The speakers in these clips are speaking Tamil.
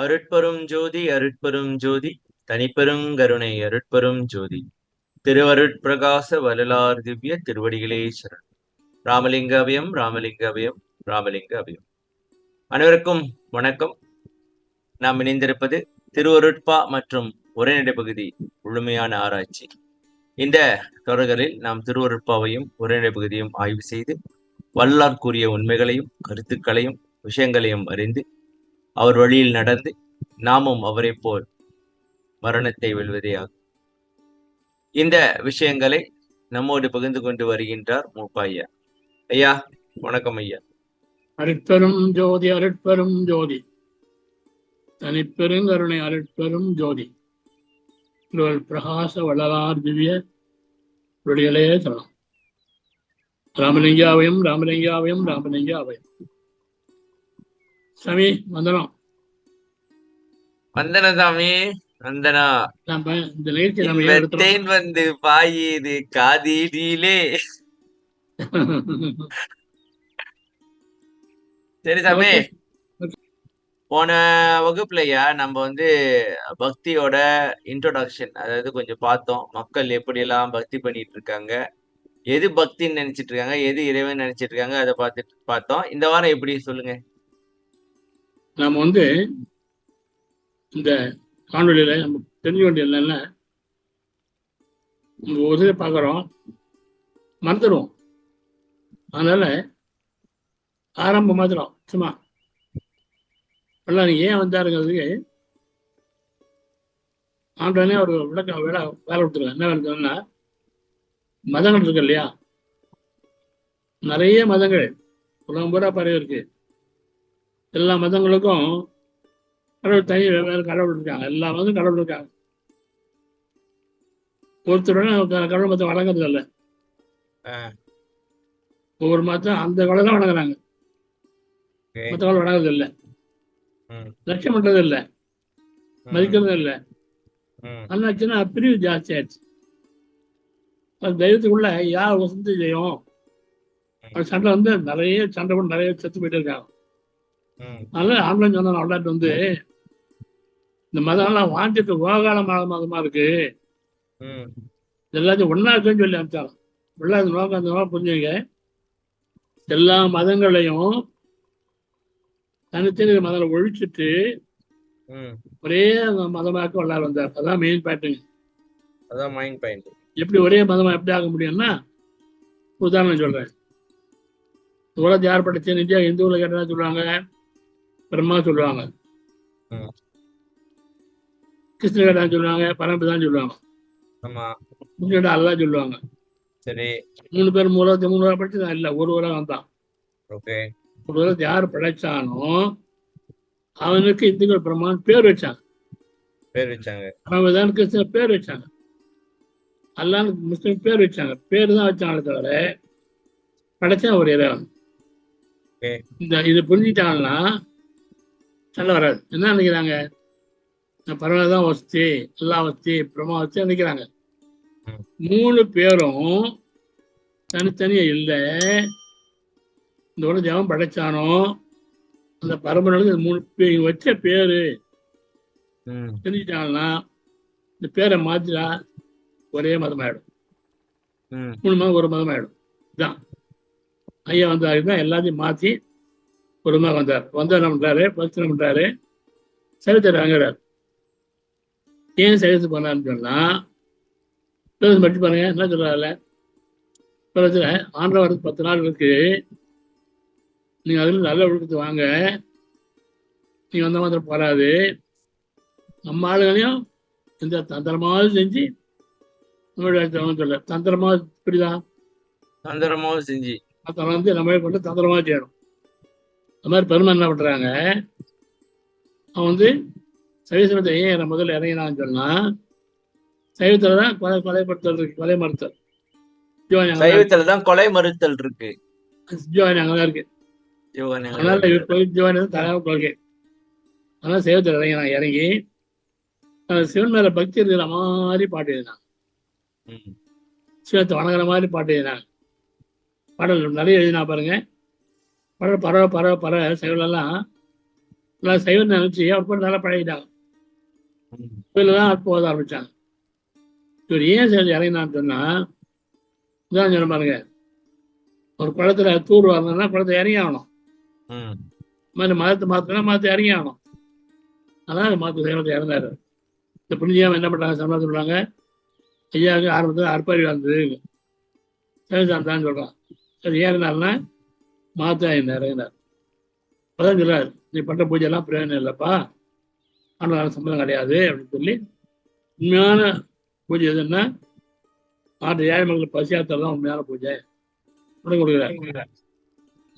அருட்பெரும் ஜோதி அருட்பெரும் ஜோதி தனிப்பெரும் கருணை அருட்பெரும் ஜோதி திருவருட்பிரகாச வள்ளலார் திவ்ய திருவடிகளே சரணம். ராமலிங்க அபயம் ராமலிங்க அபயம் ராமலிங்க அபயம். அனைவருக்கும் வணக்கம். நாம் இணைந்திருப்பது திருவருட்பா மற்றும் உரைநடை பகுதி முழுமையான ஆராய்ச்சி. இந்த தொடர்களில் நாம் திருவருட்பாவையும் உரைநடை பகுதியும் ஆய்வு செய்து வள்ளலார் கூறிய உண்மைகளையும் கருத்துக்களையும் விஷயங்களையும் அறிந்து அவர் வழியில் நடந்து நாமும் அவரை போல் மரணத்தை வெல்வதே ஆகும். இந்த விஷயங்களை நம்மோடு பகிர்ந்து கொண்டு வருகின்றார் மூப்பா ஐயா. ஐயா வணக்கம் ஐயா. அருட்பெரும் ஜோதி அருட்பெரும் ஜோதி தனிப்பெருங்கருணை அருட்பெரும் ஜோதி பிரகாச வள்ளலார் திவ்ய விடிகளே தரம். ராமலிங்காவையும் ராமலிங்காவையும் ராமலிங்காவையும். சாமி வந்தனம். வந்தன சாமி வந்தனா. நம்ம இந்த நிகழ்ச்சி நம்ம வந்து பாயுது காதிலே. சரி சாமி, போன வகுப்புலயா நம்ம வந்து பக்தியோட இன்ட்ரோடக்ஷன், அதாவது கொஞ்சம் பார்த்தோம். மக்கள் எப்படி எல்லாம் பக்தி பண்ணிட்டு இருக்காங்க, எது பக்தின்னு நினைச்சிட்டு இருக்காங்க, எது இறைவன் நினைச்சிட்டு இருக்காங்க, அதை பார்த்தோம். இந்த வாரம் எப்படி சொல்லுங்க. நாம வந்து இந்த காணொலியில நம்ம தெரிஞ்ச வேண்டிய என்னன்னா, நம்ம ஒரு இதை பார்க்குறோம், மறந்துடுவோம். அதனால ஆரம்ப மாதிரம் சும்மா நீங்க ஏன் வந்தாருங்கிறதுக்கு ஆண்டவனே ஒரு விளக்கம் வேலை கொடுத்துருக்காங்க. என்ன வேலை சொன்னா, மதங்கள் இருக்கு இல்லையா, நிறைய மதங்கள் உலகம் பூரா பரவி இருக்கு. எல்லா மதங்களுக்கும் கடவுள் தனி வெவ்வேறு கடவுள் இருக்காங்க. எல்லா மதமும் கடவுள் இருக்காங்க. ஒருத்தருடன் கடவுள் மதம் வணங்குறது இல்லை. ஒவ்வொரு மதம் அந்த கடவுள் தான் வணங்குறாங்க, மற்ற கடவுள் வணங்குறது இல்லை, லட்சியம் பண்றது இல்லை, மதிக்கிறது இல்லை. அண்ணாச்சுன்னா பிரிவு ஜாஸ்தி ஆயிடுச்சு. தெய்வத்துக்குள்ள யார் வசதி செய்யும் சண்டை வந்து நிறைய சண்டை கூட நிறைய செத்து போயிட்டு இருக்காங்க. அதனால ஆன்லைன் சொன்ன விளையாட்டு வந்து இந்த மதம்லாம் வாஞ்சிட்டு ஓகால மதமா இருக்கு, எல்லாத்தையும் ஒன்னா இருக்குன்னு சொல்லி அனுப்பிச்சாலும் விளையாட்டு நோக்கம். அந்த நோக்கம் புரிஞ்சுங்க. எல்லா மதங்களையும் தனித்தனி மதங்களை ஒழிச்சுட்டு ஒரே மதமாக்க விளையாட வந்தார். அதான் மெயின் பாயிண்ட்டுங்க. அதான் மெயின் பாயிண்ட். எப்படி ஒரே மதமா எப்படி ஆக முடியும்னா, உதாரணம் சொல்றேன். உலகத்தை யார் படைச்சு இந்தியா இந்துக்களை கேட்டா சொல்லுவாங்க பிரம்மா சொல்லுவாங்க, கிருஷ்ண கேட்டா சொல்லுவாங்க பரமபிதான் சொல்லுவாங்க, முஸ்லிம் அல்லா சொல்லுவாங்க. சரி, 3 பேர் 3 படிச்சுதான் இல்லை, ஒரு உலகம் தான். ஒரு உலகத்தை யார் படைச்சானோ அவனுக்கு இந்துக்கள் பிரம்மான் பேர் வச்சாங்க. பரமபிதான் கிருஷ்ண பேர் வச்சாங்க, அல்லான்னு முஸ்லிம் பேர் வச்சாங்க. பேர் தான் வச்சாங்களே தவிர படைச்சா ஒரு இறைவன். இது புரிஞ்சுட்டாங்கன்னா சண்டை வராது. என்ன நினைக்கிறாங்க, பரவாயில்லதான் வசதி எல்லா வசதி பிரம்மா வச்சு நினைக்கிறாங்க. 3 பேரும் தனித்தனியா இல்லை. இந்த உலக ஜெவம் படைச்சானோ அந்த பரம்பரைக்கு 3 வச்ச பேரு தெரிஞ்சுட்டாங்கன்னா இந்த பேரை மாத்திரா ஒரே மதமாயிடும். 3 மதம் ஒரு மதமாயிடும். இதுதான் ஐயா வந்தாருதான் எல்லாத்தையும் மாத்தி ஒரு மதம் வந்தார். என்ன பண்றாரு, பக்தி பண்றாரு, சைவத்தை வாங்குறாரு. ஏன் சைவத்து பண்ணாருன்னு சொன்னா, மட்டும் பாருங்க என்ன சொல்றாருல, ஆண்டவர் 10 நாள் இருக்கு, நீங்க அதுல நல்ல ஒழுக்கத்தை வாங்க, நீங்க வந்த மாதிரி போறாது. நம்ம ஆளுகளையும் இந்த தந்திரமாவது செஞ்சு நம்மளுடைய சொல்ல தந்திரமாவது இப்படிதான் தந்திரமாவது செஞ்சு வந்து நம்மளே கொண்டு தந்திரமா செய்யணும். அந்த மாதிரி பெருமை என்ன பண்றாங்க, அவன் வந்து சைவத்தை ஏன் முதல்ல இறங்கினான்னு சொன்னா, சைவத்துலதான் கொலைப்படுத்தல் இருக்கு, கொலை மறுத்தல். சைவத்துலதான் கொலை மறுத்தல் இருக்கு, ஜீவானி அங்கதான் இருக்கு. அதனால இவர் கோயில் ஜீவானி தான் தலைவர் கொள்கை. அதனால சைவத்தில் இறங்கி சிவன் மேல பக்தி இருக்கிற மாதிரி பாட்டு எழுதினாங்க, சிவத்தை வணங்குற மாதிரி பாட்டு எழுதினாங்க. பாடல் நிறைய எழுதினா பாருங்க. பரவ சைவெல்லாம் எல்லாம் சைவம் நினைச்சு அவர் நல்லா பழகிட்டாங்க. கோயில தான் போக ஆரம்பிச்சாங்க. இவர் ஏன் சேர்ந்து இறங்கினான்னு சொன்னா, இதான் சொல்ல பாருங்க, ஒரு குளத்துல தூர் வரணும்னா குளத்தை இறங்கி ஆகணும். மாதிரி மதத்தை மாத்தினா மதத்தை இறங்கி ஆகணும். அதான் மாத்து சைவத்தை இறந்தாரு. இந்த புரிஞ்சாம என்ன பண்றாங்க, சம்பளம் சொல்றாங்க, ஐயாவுக்கு ஆரம்பத்தில் அற்பறிவு வந்தது சேவசாந்தான் சொல்றான். சரி ஏன் இருந்தாருன்னா மாத்தா இறங்கினார். அதான் சொல்றாரு, நீ பண்ற பூஜை எல்லாம் பிரயோஜனம் இல்லைப்பா, ஆனால் சம்பளம் கிடையாது அப்படின்னு சொல்லி உண்மையான பூஜை எதுன்னா மாட்டு ஏழை மக்கள் பசியாத்தல் தான் உண்மையான பூஜை கொடுக்குறாரு.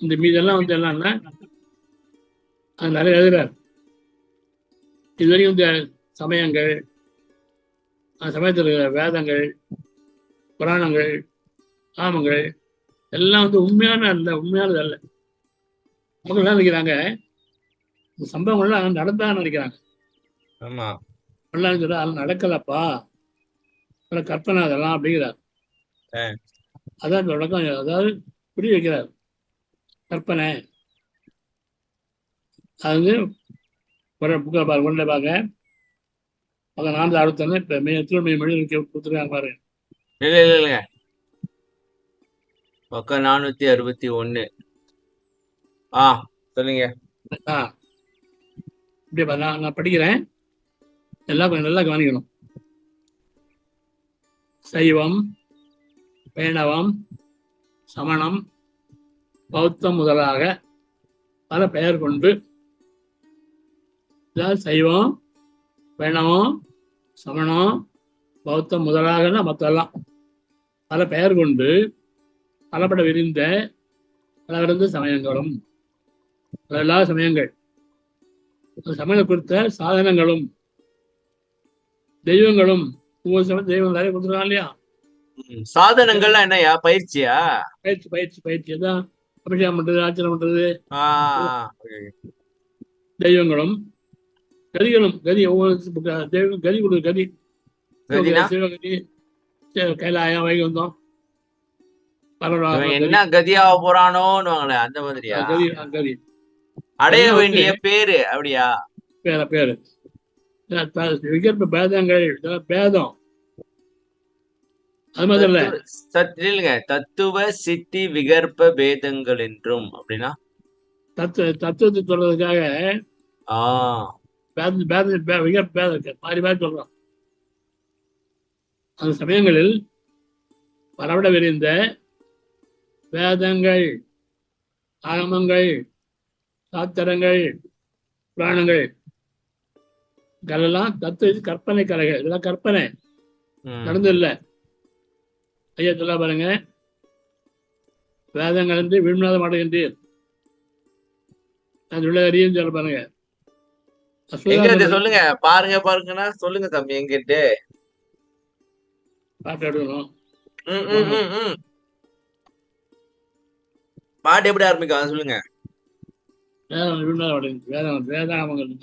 இந்த மீதெல்லாம் வந்து என்னன்னா அது நிறைய எழுதுறாரு. இது வரைக்கும் இந்த சமயங்கள், சமயத்தில் இருக்கிற வேதங்கள், புராணங்கள், ஆமங்கள் எல்லாம் வந்து உண்மையானது அல்ல. மக்கள் என்ன நினைக்கிறாங்க, இந்த சம்பவங்கள்லாம் நடந்தான்னு நினைக்கிறாங்க. அது நடக்கலப்பா, கற்பனை அதெல்லாம் அப்படிங்கிறார். அதான் தொடக்கம், அதாவது புரிய வைக்கிறார். கற்பனை அது புக்கில் பாருங்க, ஒன்றில் பாருங்க, 461 இப்போ திருமணி மொழி கொடுத்துருக்காங்க பாருங்க. இல்லைங்க, பக்கம் 461. சொல்லுங்க. இப்படி நான் படிக்கிறேன், எல்லாம் கொஞ்சம் நல்லா கவனிக்கணும். சைவம், வைணவம், சமணம், பௌத்தம் முதலாக பல பெயர் கொண்டு, சைவம், வைணவம், சமணம், பௌத்தம் முதலாக மற்றெல்லாம் பல பெயர் கொண்டு பலப்பட விரிந்த பலவிருந்த சமயங்களும், எல்லா சமயங்கள், சமயம் குறித்த சாதனங்களும் தெய்வங்களும், ஒவ்வொரு சமயம் தெய்வம் நிறைய கொடுத்துருக்காங்க இல்லையா. சாதனங்கள்லாம் என்னையா? பயிற்சியா? பயிற்சி தான். அபிஷேகம் பண்றது, ஆச்சரம் பண்றது, தெய்வங்களும் கதிகளும். கதி ஒவ்வொரு தெய்வம் கதி கொடுக்குற கதி, சிவகதி, கைலாயம், வைகுந்தம், என்ன கதியா போறானோன்னு அந்த மாதிரியா? கதி அடைய வேண்டிய பேரு அப்படியா? பேரு விகற்ப பேதங்கள், பேதம் அது மாதிரி இல்ல, தத்துவ சித்தி விகற்ப பேதங்கள் என்றும் அப்படின்னா தத்துவத்தை சொல்றதுக்காக மாறி மாறி சொல்றோம். அந்த சமயங்களில் பரவிட விரிந்த வேதங்கள், ஆகமங்கள், சாத்திரங்கள், புராணங்கள் இதெல்லாம் தத்துவ கற்பனை கலைகள். இதெல்லாம் கற்பனை, நடந்து இல்லை. ஐயா சொல்ல பாருங்க, வேதங்கள் வந்து விழுநாத மாட்டேங்கின்றீர் அறியும் சொல்ல பாருங்க. சொல்லுங்க, பாருங்கன்னா சொல்லுங்க தம்பி, எங்கிட்டு பாட்டு எடுக்கணும். பாட்டு எப்படி ஆரம்பிக்கும் சொல்லுங்க. வேதாகமங்கள்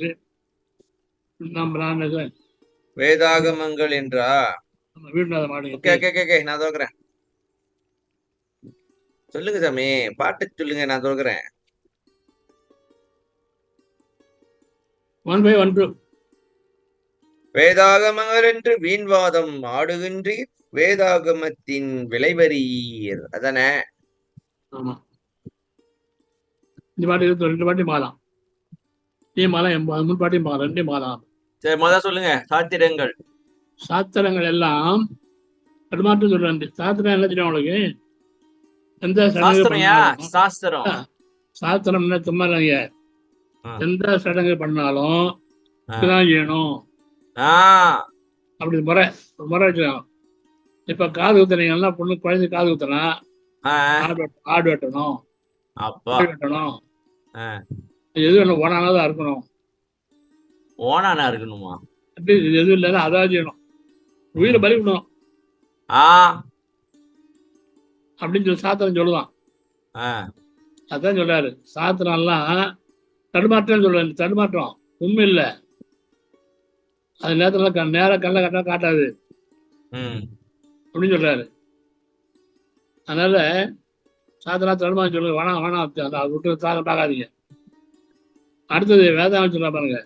என்றா நான் தோக்குறேன். சொல்லுங்க சாமி, பாட்டு சொல்லுங்க, நான் தோக்குறேன். 1 by 1 2. வேதாகமங்கள் என்று வீண்வாதம் ஆடுகின்றீர், வேதாகமத்தின் விளைவரீர். அதானே? ஆமா. இந்த பாட்டு 2 பாட்டி மாலாம், நீ மாலாம், 3 பாட்டி மாலாம், 2 மாலாம். சரி, முதல்ல சொல்லுங்க. சாத்திரங்கள். சாத்திரங்கள் எல்லாம் தடுமாற்றம் சொல்றேன். சாத்திரம் என்ன தெரியும் உங்களுக்கு? எந்த சாஸ்திரம் என்ன சும்மாங்க, எந்த சடங்கு பண்ணாலும் செய்யணும் அப்படி முறை வச்சுக்கலாம். இப்ப காது குத்துறீங்கன்னா, பொண்ணு குழந்தை காது குத்துனா ஆடு வெட்டணும், வெட்டணும். எது வேணும், ஓனானதான் இருக்கணும். ஓனானா இருக்கணுமா? எதுவும் இல்லைன்னா அதான் செய்யணும், உயிரை பலி விடணும் அப்படின்னு சொல்லி சாத்திரம் சொல்லுவான். அதான் சொல்றாரு, சாத்திரம் எல்லாம் தடுமாற்றம் சொல்றாரு. தடுமாற்றம் உண்மை இல்லை. அது நேரத்துல நேரம் கல்ல கட்டா காட்டாது அப்படின்னு சொல்றாரு. அதனால சாத்திரம் தடுமாற்றம் சொல்லுங்க, வேணாம் அதை விட்டு சாதம் பார்க்காதீங்க அடுத்தது வேதாந்தம் சொல்ல பாருங்க.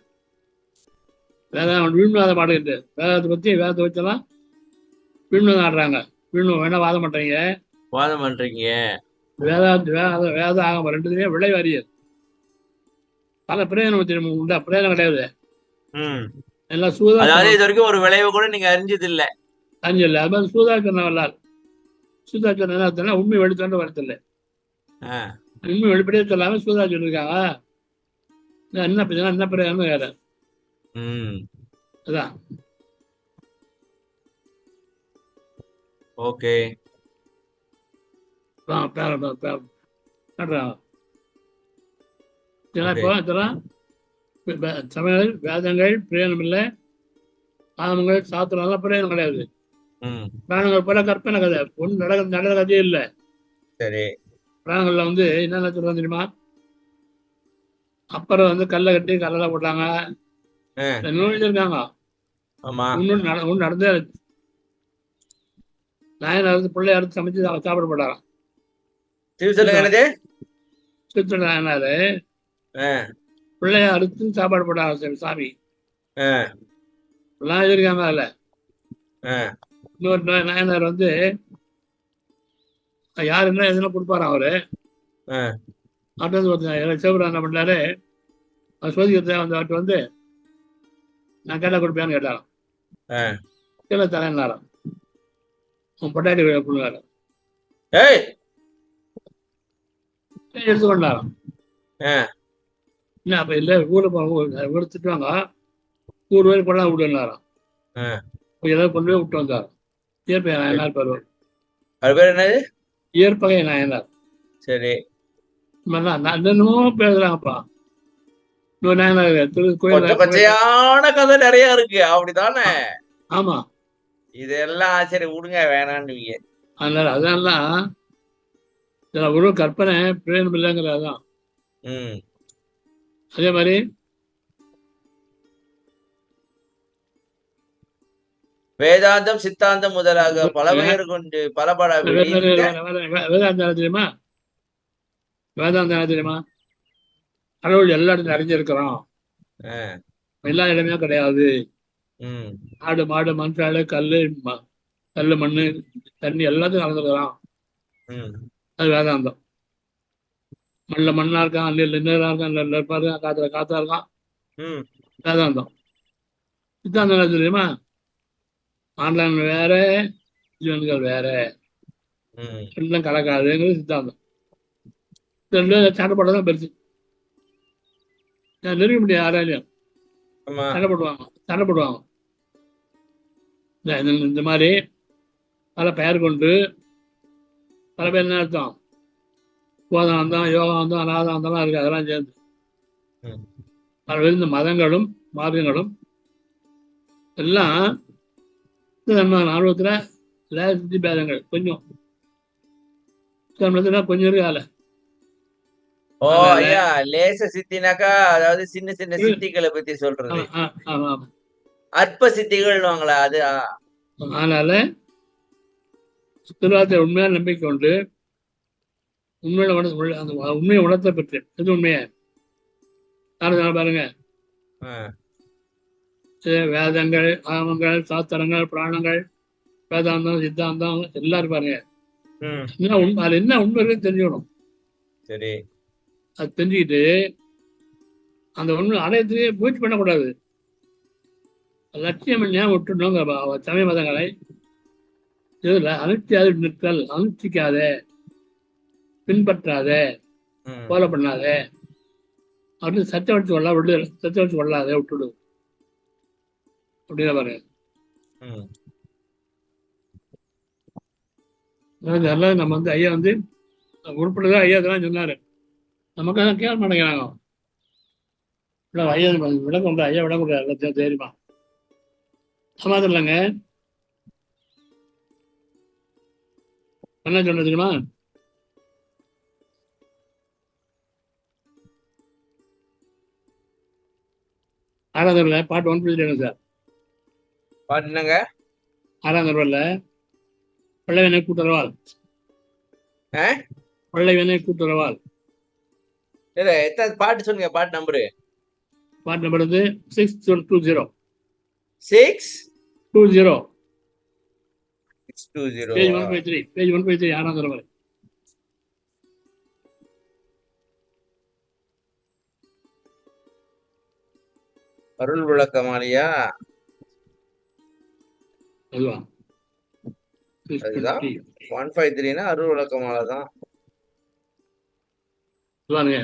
வேதாந்தம் வீண்வாத பாடுகிறது. வேதத்தை பத்தி வேதத்தை வச்செல்லாம் வீண்வாதம் ஆடுறாங்க. வீண்மை வேணா வாதம் பண்றீங்க. வாதம் பண்றீங்க. வேத ஆகமம் ரெண்டுமே விளைவாரியது. பல பிரயோஜனம் உண்டா? பிரயோஜனம் கிடையாது. எல்லாம் சூதா. அதாவது இது வரைக்கும் ஒரு விளைவு கூட நீங்க அறிஞ்சது இல்ல. அறிஞ்சல. அது மாதிரி சூதாச்சரணம் வரலாறு. சூதாச்சரணம் என்ன உண்மை வெளித்தாண்டு வரதில்லை. உண்மை வெளிப்படையே சொல்லாம சூதா சொல்லியிருக்காங்க. என்ன பிரச்சனை, என்ன பிரயோஜனம் வேற. அதான். ஓகே. சமயங்கள் வேதங்கள் பிரயோஜனம் இல்லை. ஆகமங்கள் சாத்திரம் பிரயோஜனம் கிடையாது. பிராணங்கள் போல கற்பனை கதை ஒன்றும் நடந்த கதையே இல்லை. சரி. பிராணங்கள்ல வந்து என்னென்ன சொல்றாங்க தெரியுமா? அப்புறம் கல்லை கட்டி கல்ல போட்டாங்க, இருக்காங்க. ஒன்னும் நடந்தே நாயன் அறுத்து பிள்ளை அறுத்து சமைச்சு சாப்பிட போட்டாராம். நாயனாரு பிள்ளைய அறுத்து சாப்பாடு போட்டாங்க சாமி. எல்லாம் எழுதியிருக்காங்க. அதுல இன்னொரு நாயனார் யாரு என்ன எதுனா கொடுப்பாராம் அவரு. அடுத்தது சிவபுரம் என்ன பண்ணாரு, சோதிக்கிறத நான் கேட்டா கொடுப்பேன்னு கேட்டாராம். கீழே தலைனாராம். பொட்டாட்டி கொடுத்தாரு, எடுத்துக்கொண்டாராம். என்ன அப்ப இல்ல ஊரை திட்டுவாங்க, 100 பேர் கொண்டா விட்டுனாராம். ஏதாவது கொண்டு போய் விட்டு வந்தாராம். இயற்பகை நாயனார் பருவம். என்னது? இயற்பகை நாயனார். சரி. என்னமோ பேசுறாங்கப்பா. பச்சையான கதை நிறைய இருக்கு, அப்படிதானே? ஆமா. இதெல்லாம் சரி விடுங்க, வேணான்னு. அதனால அதெல்லாம் ஒரு கற்பனை பிரயோஜனம் இல்லைங்கிறதான். அதே மாதிரி வேதாந்தம் சித்தாந்தம் முதலாக பல பெயர் கொண்டு பல வேதாந்தம் தெரியுமா? வேதாந்தம் தெரியுமா? கடவுள் எல்லா இடத்துல அறிஞ்சிருக்கிறோம், எல்லா இடமே கிடையாது. ஆடு மாடு மண்சாடு கல்லு மண்ணு தண்ணி எல்லாத்தையும் கலந்துருக்கிறான். அது வேதாந்தம். மண்ணா இருக்கான், நெல்லா இருக்கான், நெருப்பா இருக்கான், காத்துல காத்தா இருக்கான். வேதாந்தம். சித்தாந்தம் தெரியுமா? ஆன்லைன் வேற, ஜீவன்கள் வேற, எல்லாம் கலக்காதுங்கிறது சித்தாந்தம். சண்டைப்படதான் பெருசு. நெருங்க முடியாது, யாராலையும் சண்டைப்படுவாங்க. இந்த மாதிரி பல பெயர் கொண்டு பல பேர் என்ன அர்த்தம்? போதாந்தம், யோகாந்தம், அநாதாந்தம்லாம் இருக்கு. அதெல்லாம் சேர்ந்து பல இந்த மதங்களும் மார்க்கங்களும் எல்லாம் நம்ம ஆர்வத்துல சித்தி பேதங்கள் கொஞ்சம் கொஞ்சம் இருக்கால. லேச சித்தினாக்கா அதாவது சின்ன சின்ன சித்திகளை பத்தி சொல்றது. அற்ப சித்திகள் வாங்களா அது. அதனால திருவார்த்தை உண்மையான நம்பிக்கை உண்டு. உண்மையை உணர்த்த பெற்று எது உண்மைய பாருங்க. வேதங்கள், ஆகமங்கள், சாஸ்திரங்கள், புராணங்கள், வேதாந்தம், சித்தாந்தம் எல்லாரும் பாருங்க. அதுல என்ன உண்மை இருக்குன்னு தெரிஞ்சுக்கணும். சரி. அது தெரிஞ்சுக்கிட்டு அந்த உண்மை அடையத்துக்கே முயற்சி பண்ணக்கூடாது. லட்சியம் ஞாபகம் விட்டுணும். சமய மதங்களை இதுல அனுஷ்டியாது நிற்கல், அனுஷ்டிக்காத, பின்பற்றாத, ஃபாலோ பண்ணாத, அப்படின்னு சத்தியம் வச்சு கொள்ளா விடு, சத்தியம் வச்சு கொள்ளாத விட்டுடு அப்படின்னா பாருங்க. அதெல்லாம் நம்ம ஐயா உருப்படுதான் ஐயா இதெல்லாம் சொன்னாரு. நமக்காக கேட்க மாட்டேங்கிறாங்க. ஐயா விளக்கம் ஐயா விளக்கம் எல்லாத்தையும் தெரியுமா? சமாதம் இல்லைங்க. என்ன சொல்றது தெரியுமா? ஆறாந்தூர்ல பாட்டு 1 பேசிட்டு சார். பாட்டு என்னங்க? ஆறாந்தூர்ல பள்ளைவனை கூட்டுறவாள், பள்ளைவனை கூட்டுறவாள். பாட்டு சொல்லுங்க, பாட்டு நம்பரு. வார்டு நம்பர் வந்து 620 620 பேஜ் 153 ஆறாம் தடவை. அருள் விளக்கமாலையா? அதுதான் 153 அருள் விளக்கமாலை தான். பாருங்க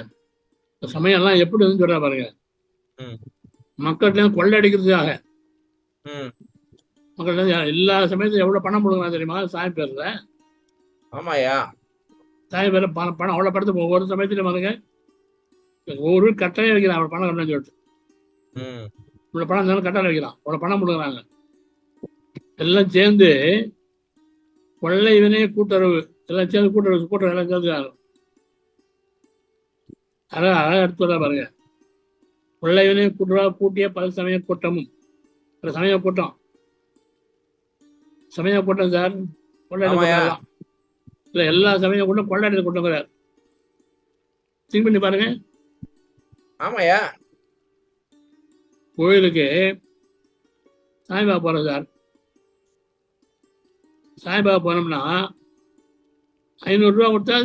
சமயம் எல்லாம் எப்படி வந்து சொல்றா பாருங்க. மக்கள்கிட்ட கொள்ளடிக்கிறதுக்காக மக்கள்கிட்ட எல்லா சமயத்தையும் எவ்வளவு பணம் கொடுக்கலாம் தெரியுமா? சாமி பேர்ல. ஆமாயா, சாமி பேர்ல பணம் அவ்வளவு படத்து ஒவ்வொரு சமயத்திலும் பாருங்க ஒவ்வொரு கட்டளையும் வைக்கிறான். அவ்வளவு பணம் கட்டணும் சொல்லிட்டு இவ்வளவு பணம் இருந்தாலும் கட்டளை வைக்கிறான். அவ்வளவு பணம் கொடுக்குறாங்க. எல்லாம் சேர்ந்து கொள்ளை வினைய கூட்டுறவு எல்லாம் சேர்ந்து கூட்டுறவு எல்லாம் சேர்ந்து அழகா எடுத்து வர பாருங்க. கொள்ளை வினைய கூட்டிய பல சமய கூட்டமும் சமய கூட்டம் சார். கொள்ளையடி கூட்டம் இல்ல, எல்லா சமய கூட்டம் கொள்ளையடி கூட்டம் திங்க் பண்ணி பாருங்க. ஆமாயா, கோயிலுக்கு சாய்பாபா போறோம் சார். சாய்பாபா போனோம்னா 500 ரூபா கொடுத்தா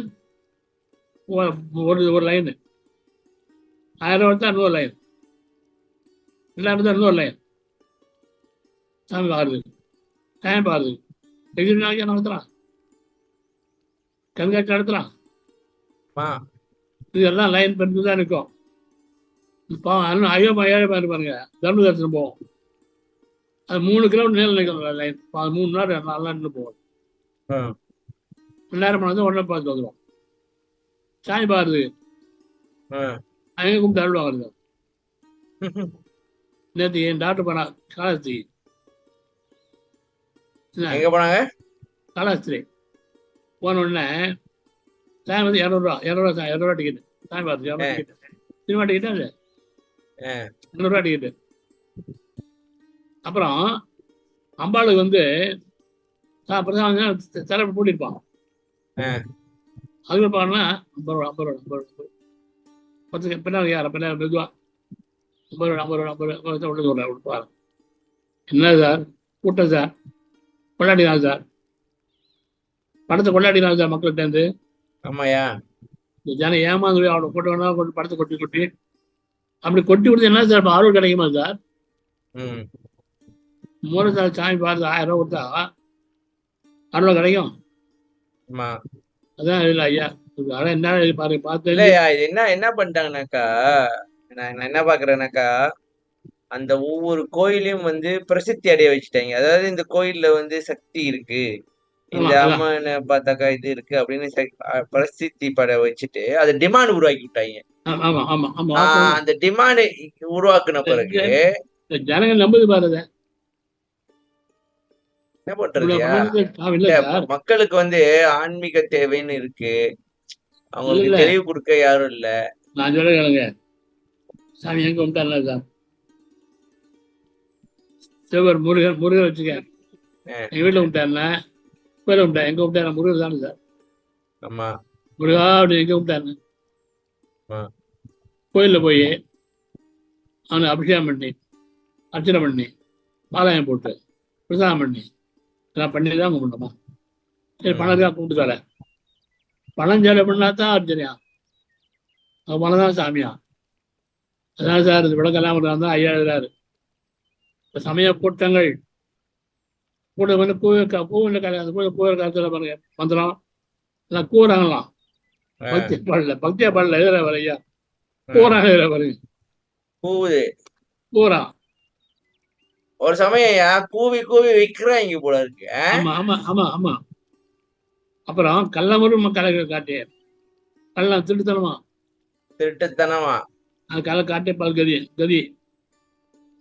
ஒரு லைன், 1000 ரூபா கொடுத்தா இன்னொரு லைன், 2000 தான் இன்னொரு லைன். சாமி பாருது, டைம் பாருது, எக்ஸிபிட் நாளைக்கு நடத்துறான், கண்காட்சி நடத்துறான். இதெல்லாம் லைன் பண்ணி தான் இருக்கும். பாருங்க தர்ம தரிசனம் போவோம். அது 3 கிலோமீட்டர் நேரம் நினைக்கிறோம் லைன். 3 நாள் 4 நாள் போவோம். 2 நேரம் போனது உடனே பார்த்து வந்துடும். சாமி பாருது அங்கே கும்பிட்டு அருள்வாங்க. நேற்று என் டாக்டர் போனா காலாஸ்திரி காலாஸ்திரி போன உடனே சாமி வந்து 200 ரூபா டிக்கெட். சாமி பார்த்து 200 டிக்கெட், சினிமா டிக்கெட்டா அது 200 ரூபா டிக்கெட்டு. அப்புறம் அம்பாளுக்கு வந்து சிறப்பு பூட்டிருப்பான். அதுக்கு பாருன்னா 50 ரூபா பின்னாடி யார பின்னாடி மெதுவா 50 ரூபா உள்ள என்ன சார் கூட்டம் சார், கொண்டாடினாங்க சார், படத்தை கொண்டாடினாங்க சார் மக்கள்கிட்ட இருந்து. ஆமாயா, ஜனம் ஏமாந்து அவனை போட்டு படத்தை கொட்டி அப்படி கொட்டி கொடுத்து என்ன சார் அருள் கிடைக்குமா சார்? மூணு சார் சாமி பார்த்து 1000 ரூபா கொடுத்தா அருள் கிடைக்கும். அதான் இல்லை ஐயா, என்ன பாருங்க பார்த்து என்ன பண்ணிட்டாங்கனாக்கா, நான் என்ன பாக்குறேன்னாக்கா, அந்த ஒவ்வொரு கோயிலையும் வந்து பிரசித்தி அடைய வச்சுட்டாங்க. அதாவது இந்த கோயில்ல வந்து சக்தி இருக்கு, இந்த அம்மனை பார்த்தாக்கா இது இருக்கு அப்படின்னு பிரசித்தி பட வச்சுட்டு அதை டிமாண்ட் உருவாக்கி விட்டாங்க. அந்த டிமாண்ட் உருவாக்குன பிறகு ஜனங்கள் நம்புது பாருங்க. என்ன பண்றது, மக்களுக்கு வந்து ஆன்மீக தேவைன்னு இருக்கு, அவங்களுக்கு தெளிவு கொடுக்க யாரும் இல்ல. நான் சொல்ல கேளுங்க, சாமி எங்க கும்பிட்டாருல சார், சிவர் முருகர் வச்சுக்க, எங்க வீட்டுல கும்பிட்டாருன்னா கோயில கும்பிட்டா, எங்க கும்பிட்டாரு முருகர் தானே சார். ஆமா, முருகா அப்படி எங்க கும்பிட்டாரு, கோயில்ல போய் அவனுக்கு அபிஷேகம் பண்ணி அர்ச்சனை பண்ணி பாலாயம் போட்டு பிரசாதம் பண்ணி எல்லாம் பண்ணி தான் கும்பிட்டோமா. சரி பணத்துக்காக கும்பிட்டு தர, பணம் சேலை பண்ணா தான் அர்ச்சனையா, அது பணம் தான் சாமியா. அதான் சார் இந்த விளக்கெல்லாம் தான் ஐயா எழுதுறாரு. இந்த சமய கூட்டங்கள் கூட வந்து கோவில் காலத்தில் பாருங்க மந்திரம் எல்லாம் கூறாங்களாம். பக்தியா பாடல எழுதுற வரையா கூறாங்க எழுதுற பாருங்க. கூறா ஒரு சமயம் கூவி கூவி விக்கிறாங்க போல இருக்கு. ஆமா ஆமா ஆமா ஆமா. அப்புறம் கள்ளமரும் கலைகள் காட்டிய கள்ளம் திருட்டுத்தனமா அது கலை காட்டிய பால் கதி கதி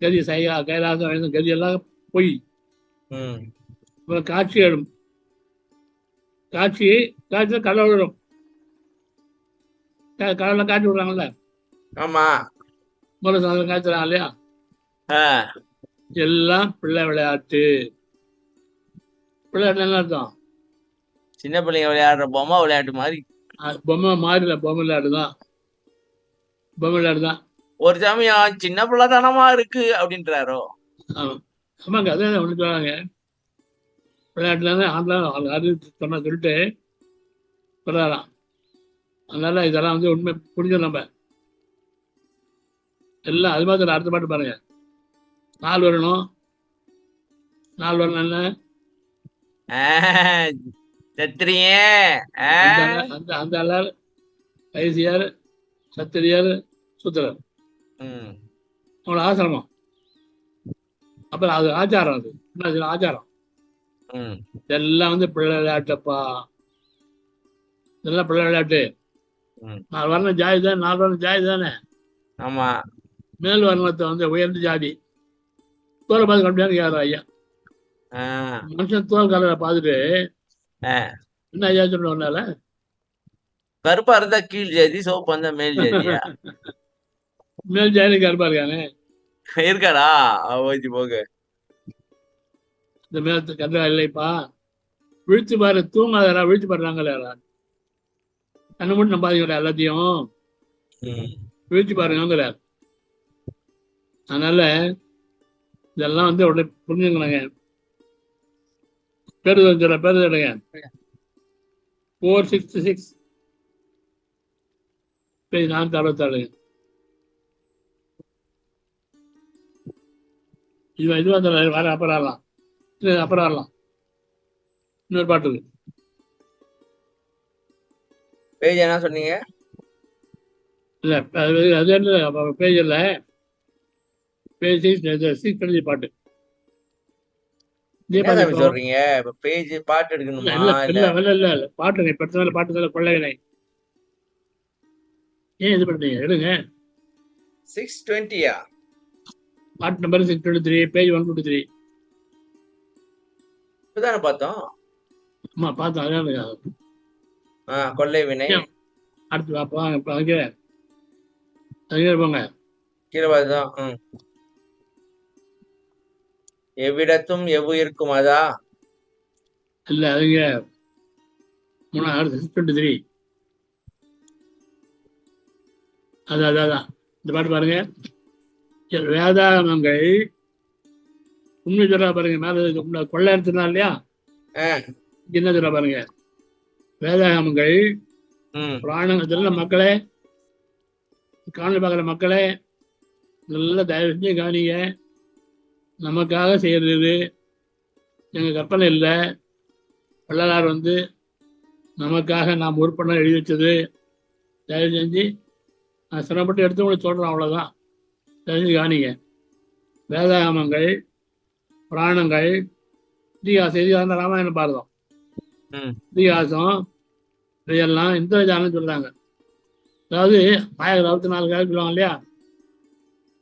கதி சையா கைலாசம் கதி எல்லாம் பொய். அப்புறம் காட்சி எழும் காட்சியில கடவுள் விடும், கடவுள காட்சி விடுறாங்கல்ல. ஆமா, மூல சாதனை காய்ச்சுறாங்க இல்லையா, எல்லாம் பிள்ளை விளையாட்டு. பிள்ளையாட்டு என்ன அர்த்தம்? சின்ன பிள்ளைங்க விளையாடுற பொம்மை விளையாட்டு மாதிரி. பொம்மை மாறில பொம்மை விளையாட்டு தான், பொம்மை விளையாட்டு தான். ஒரு சமயம் சின்ன பிள்ளைத்தனமா இருக்கு அப்படின்றாரோ? ஆமா. ஆமாங்க. அதான் ஒண்ணு சொல்றாங்க. விளையாட்டுல இருந்து ஆண்டலாம் அது சொல்லிட்டு சொல்றாராம். அதனால இதெல்லாம் வந்து உண்மை புரிஞ்சோம் நம்ம. எல்லாம் அது மாதிரி அடுத்த பாட்டு பாருங்க. 4 வரணும். 4 வரணும் என்ன? சத்திரியே. அந்த அந்த அல்லார், வைசியர், சத்திரியர், சூத்திரர். அவங்களோட ஆசிரமம். அப்புறம் அது ஆச்சாரம். அது என்ன ஆச்சாரம்? இதெல்லாம் வந்து பிள்ளை விளையாட்டுப்பா. இதெல்லாம் பிள்ளை விளையாட்டு. 4 வர்ணம் ஜாதி தானே, 4 வர்ணம் ஜாதி தானே. ஆமா. மேல் வர்ணத்தை வந்து உயர்ந்த ஜாதி. தோலை பார்த்து கம்பியான்னு கேட்கற ஐயா. மனுஷன் தோல் கலரை பார்த்துட்டு என்ன ஐயா சொல்லுவாங்கனால கருப்பா இருந்தா கீழ் ஜாதி, சோப்பு இருந்தா மேல் ஜாதியா? மேல் ஜாதி கருப்பா இருக்கானே இருக்காடா? ஓய்ச்சி போக இந்த மேலத்து கருப்பா இல்லைப்பா. விழிச்சு பாரு, தூங்காதரா, விழிச்சு பாருறாங்களே. கண்ணு மட்டும் நம்பாதீங்க எல்லாத்தையும். விழிச்சு பாருங்க. அதனால இதெல்லாம் வந்து உடனே புரிஞ்சுக்கணுங்க. பேருதல் சொல்ல பேருதலுங்க 466 பேஜ் 466. இது வந்து வர அப்புறம் வரலாம். அப்புறம் வரலாம். இன்னொரு பாட்டு இருக்கு. பேஜ் என்ன சொன்னீங்க? இல்ல அது என்ன பேஜ் இல்ல, பேஜ் 6 பாட்டு. சொல்றீங்க பேஜ் பாட்டு எடுக்கணுமா? இல்ல பாட்டுங்க. இப்ப பாட்டு கொள்ளைகளை ஏன் இது பண்றீங்க? எடுங்க. 620 பாட்டு நம்பர் 623, பேஜ் 153. இப்பதானே பார்த்தோம். ஆமா பார்த்தோம். அதான் கொள்ளை வினை. அடுத்து பாப்போம். அங்கே போங்க. கீழே பார்த்தோம். எவ்விடத்தும் எவ்வுயிருக்கும் அதா இல்ல அதுங்க 623. அதான் இந்த பாட்டு பாருங்க. வேதாகமங்கள் உண்மை சொல்றா பாருங்க. மேல கொள்ளை எடுத்துனா இல்லையா, என்ன சொல்றா பாருங்க. வேதாகமங்கள் புராணங்கள் மக்களே, காணொலி பார்க்குற மக்களே நல்லா தயவு செஞ்சு கவனிங்க. நமக்காக செய்யறது எங்க கற்பனை இல்லை. வள்ளலார் வந்து நமக்காக நாம் உறுப்பினர் எழுதி வச்சது. தயவு செஞ்சு நான் சிரமப்பட்டு எடுத்து உங்களுக்கு சொல்றேன், அவ்வளவுதான். தயவு கவனிங்க. வேதாகமங்கள், புராணங்கள், இதிகாசம், ராமாயணம், பாரதம், இதிகாசம் இதெல்லாம் இந்திரஜாலம் சொல்றாங்க. அதாவது 1064 கலை சொல்லுவாங்க இல்லையா?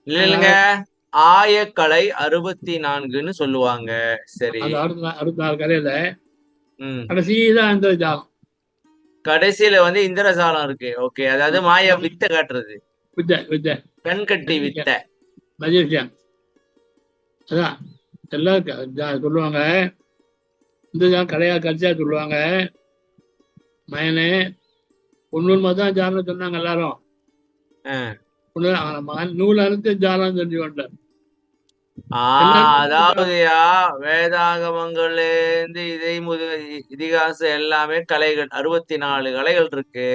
இல்லைங்க, ஆயக்கலை 64ன்னு சொல்லுவாங்க. சரி, 64 கலையில கடைசிதான் இந்திரஜாலம். கடைசியில வந்து இந்திரஜாலம் இருக்கு. ஓகே, அதாவது மாயா வித்தை காட்டுறது, வித்தை கண்கட்டி வித்தை, மஜிஷியன். அதான் எல்லாம் சொல்லுவாங்க. இந்திரஜாலம் கடையா கடைசியா சொல்லுவாங்க. மயனே பொண்ணு தான் ஜாலம் சொன்னாங்க எல்லாரும். நூல் அறுத்து ஜாலம் தெரிஞ்சு கொண்டார். அதாவதுயா வேதாகமங்கள்லேருந்து இதிகாசம் எல்லாமே கலைகள் 64 கலைகள் இருக்கு.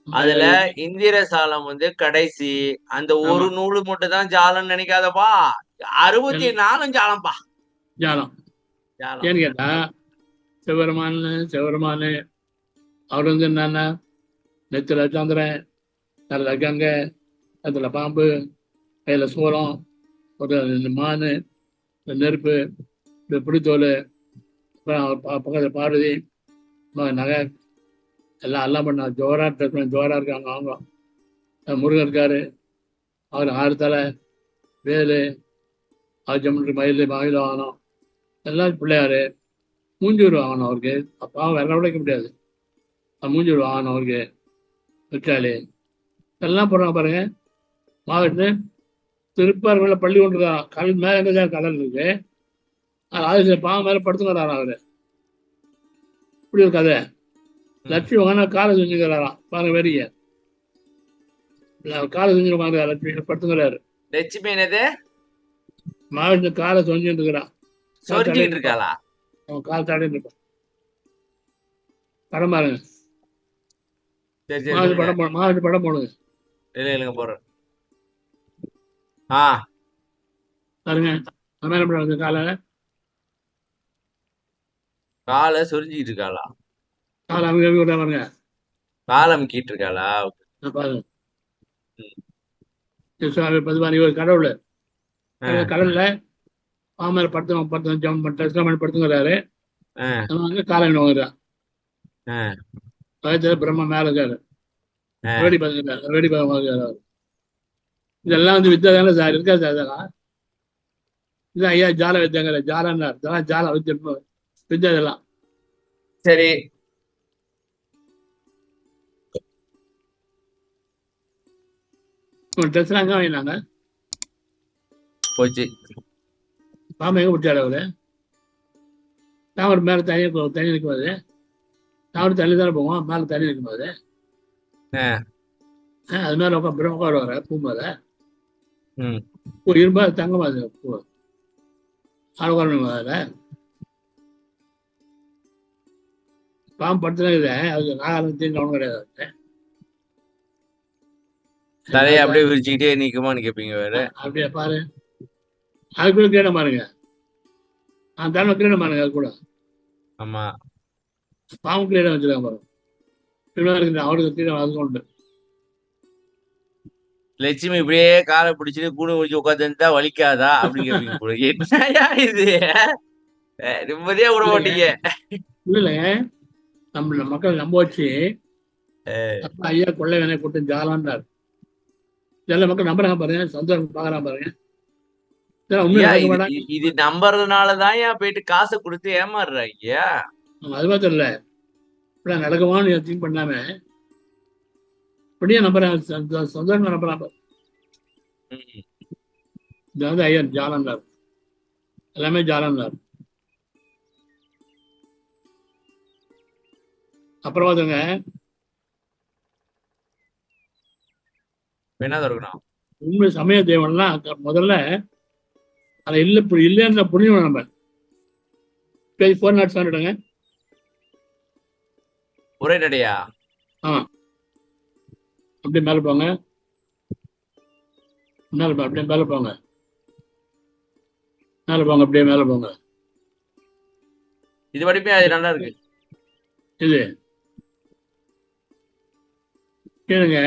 அதுல இந்திரசாலம் வந்து கடைசி. அந்த ஒரு நூலு மட்டும் தான் ஜாலம் நினைக்காதப்பா, 64 ஜாலம்பா. ஜாலம் ஏன்னு கேட்டா சிவபெருமானு அவர் வந்து என்னன்னா நெத்தில சந்திரன், அதுல கங்கை, அதுல பாம்பு, கையில சூலம், ஒரு மானு, நெருப்பு, பிடித்தோல், பக்கத்துல பார்வதி, நகை எல்லாம் பண்ண ஜோரா இருக்காங்க அவங்க. முருகன் இருக்காரு, அவர் 6 தலை, வேலு, ஜம்முன்று மயில் வாகனம், எல்லாம் பிள்ளையாரு. மூஞ்சூர் வாங்கணும் அவருக்கு. அப்பாவும் வெள்ள உடைக்க முடியாது. மூஞ்சூர் வாங்கணும் அவருக்கு. விட்டாளி எல்லாம் போடுறாங்க பாருங்க. மாவட்ட திருப்பார்களை பள்ளி கொண்டு இருக்காராம். கடல் மேல எங்கதான் கடல் இருக்கு, அது பாவம் மேல படுத்துக்கிறாராம் அவரு. இப்படி ஒரு கதை. லட்சுமி வாங்கினா காலை செஞ்சுக்கிறாராம் பாருங்க. வேடிக்கை காலை செஞ்சு மாதிரி படுத்துங்கிறாரு. லட்சுமி என்னது மகாவிஷ்ணு காலை சொஞ்சுட்டு இருக்கிறான். கால் சொரிஞ்சுக்கிட்டு தடையிட்டு இருப்பான். இருக்காளா? அவன் கால் தடையிட்டு இருப்பான். படம் பாருங்க. சரி சரி மகாவிஷ்ணு சொல்லுங்க. படம் மகாவிஷ்ணு படம் போடுங்க இல்லைங்க போடுறேன். ஆ பாருங்க. அவன் என்ன பண்ணுவாங்க காலை காலை சொரிஞ்சுக்கிட்டு இருக்காளா? காலை அவங்க விட பாருங்க. காலை அமுக்கிட்டு இருக்காளா? பாருங்க. ம். பதிவான இவர் கடவுள் ஆ, கடல்ல பாமர படுத்துங்கிறாரு. ஆ, வந்து காலை வாங்குறான். ஆ, பயத்துல பிரம்ம மேல இருக்காரு. ஆ. வேடி பார்த்துக்கிறாரு. வேடி பார்க்கிறாரு. இதெல்லாம் வந்து வித்தை தானே சார் இருக்கா சார் இதெல்லாம். இது ஐயா ஜால வித்தைங்கிற ஜாலன்னார். இதெல்லாம் ஜால வித்தை வித்தை இதெல்லாம். சரி ட்ரெஸ் எல்லாம் எங்க வாங்கினாங்க? போச்சு. பாம்பு எங்க பிடிச்சாரு அவரு? தாமரை மேல தண்ணி நிற்கும்போது தாமரை தண்ணி தானே போவோம். மேல தண்ணி நிற்கும்போது ஆ, அது மேல உட்கார வர பூ மேல ம். பூ இரும்பா தங்கமா அது பூ ஆழ்வாரணும். அதில் பாம்பு படுத்துனா இது அது நாகாலம் தெரிஞ்சு ஒன்றும் கிடையாது. தலையை அப்படியே விரிச்சுக்கிட்டே நிக்குமான்னு கேட்பீங்க வேற. அப்படியே பாரு. அது கூட கிரீடம் பாருங்க. அந்த தடவை கிரீடம் பாருங்க. அது கூட ஆமா. பாம்பு கிரீடம் வச்சிருக்காங்க பாருங்க. பின்னாடி அவருக்கு கிரீடம் அது உண்டு. லட்சுமி இப்படியே காலை பிடிச்சிட்டு கூடு பிடிச்சி உட்காந்துருந்தா வலிக்காதா அப்படின்னு கேட்பீங்க போல. என்னயா இது? நிம்மதியா விட மாட்டீங்க. இல்ல நம்ம மக்கள் நம்ப வச்சு ஐயா கொள்ளை வேணை போட்டு ஜாலான்னாரு. இதெல்லாம் மக்கள் நம்புறாங்க பாருங்க. சந்தோஷம் பாக்குறாங்க பாருங்க. இது நம்புறதுனாலதான் ஏன் போயிட்டு காசை கொடுத்து ஏமாறுறாங்க. அது மாதிரி இல்ல இப்படியா நடக்குமான்னு திங்க் பண்ணாம இப்படியே நம்புறாங்க. சந்தோஷமா நம்புறாங்க. இது வந்து ஐயா ஜாலன்னார். எல்லாமே ஜாலன்னார். அப்புறம் வந்துங்க என்ன இருக்கணும் உண்மை சமய தேவன்லாம் முதல்ல அதை இல்லைன்ற புரியும். நம்ம 407 ஒரே நடையா? அப்படியே மேல போங்க. அப்படியே மேல போங்க. அப்படியே மேல போங்க. இது படிப்பே அது நல்லா இருக்கு. இது கேளுங்க.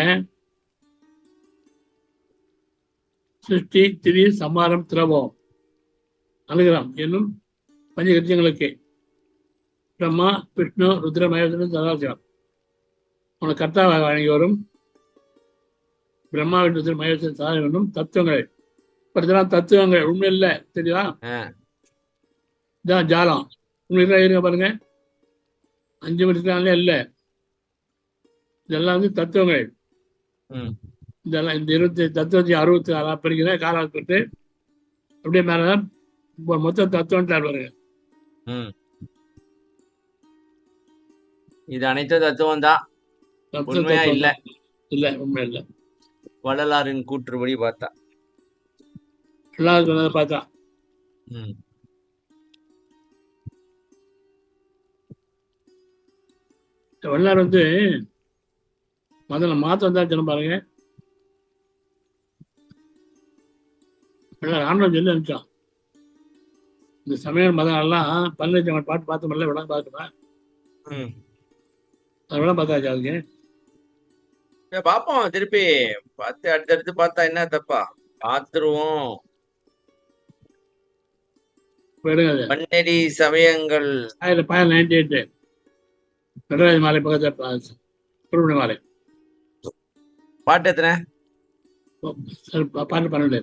சிருஷ்டி திரி சமாரம் திரவம் அனுகிரம் என்னும் பஞ்சகத்தியங்களுக்கு பிரம்மா விஷ்ணு ருத்ர மகேஸ்வரன் சதாசிவம் உனக்கு கர்த்தாவை வழங்கி வரும் பிரம்மா விஷ்ணு மகேஸ்வரன் சதாசிவம் என்னும் தத்துவங்கள். இப்படிதான் தத்துவங்கள் உண்மை இல்லை. தெரியுதா? இதான் ஜாலம். உண்மை இருங்க பாருங்க. 5 மணிக்கு இல்லை. இதெல்லாம் வந்து தத்துவங்கள். இதெல்லாம் இந்த 20 தத்துவத்தை 66 பிரிக்கிற காலாப்பட்டு அப்படியே மேல மொத்தம் தத்துவம் பாருங்க. இது அனைத்தும் தத்துவம் தான். உண்மையா இல்ல. இல்ல உண்மை இல்ல. வள்ளலாரின் கூற்றுப்படி பார்த்தா எல்லாரும் பார்த்தா வள்ளலார் வந்து முதல்ல மாத்தம் வந்தா தினம் பாருங்க. ஆண்டவன் சொல்லி அனுப்பிச்சான். இந்த சமயம் மதம் எல்லாம் 15 பாட்டு பார்த்து முடியல விடம் பார்த்துப்பேன். அது விடம் பார்த்தாச்சு. அதுக்கு பாப்போம். திருப்பி பார்த்து அடுத்தடுத்து பார்த்தா என்ன தப்பா பார்த்துருவோம். பன்னெடி சமயங்கள் 98 நடராஜ மாலை பக்கத்துல சுப்பிரமணிய மாலை பாட்டு எத்தனை? பாட்டு 12.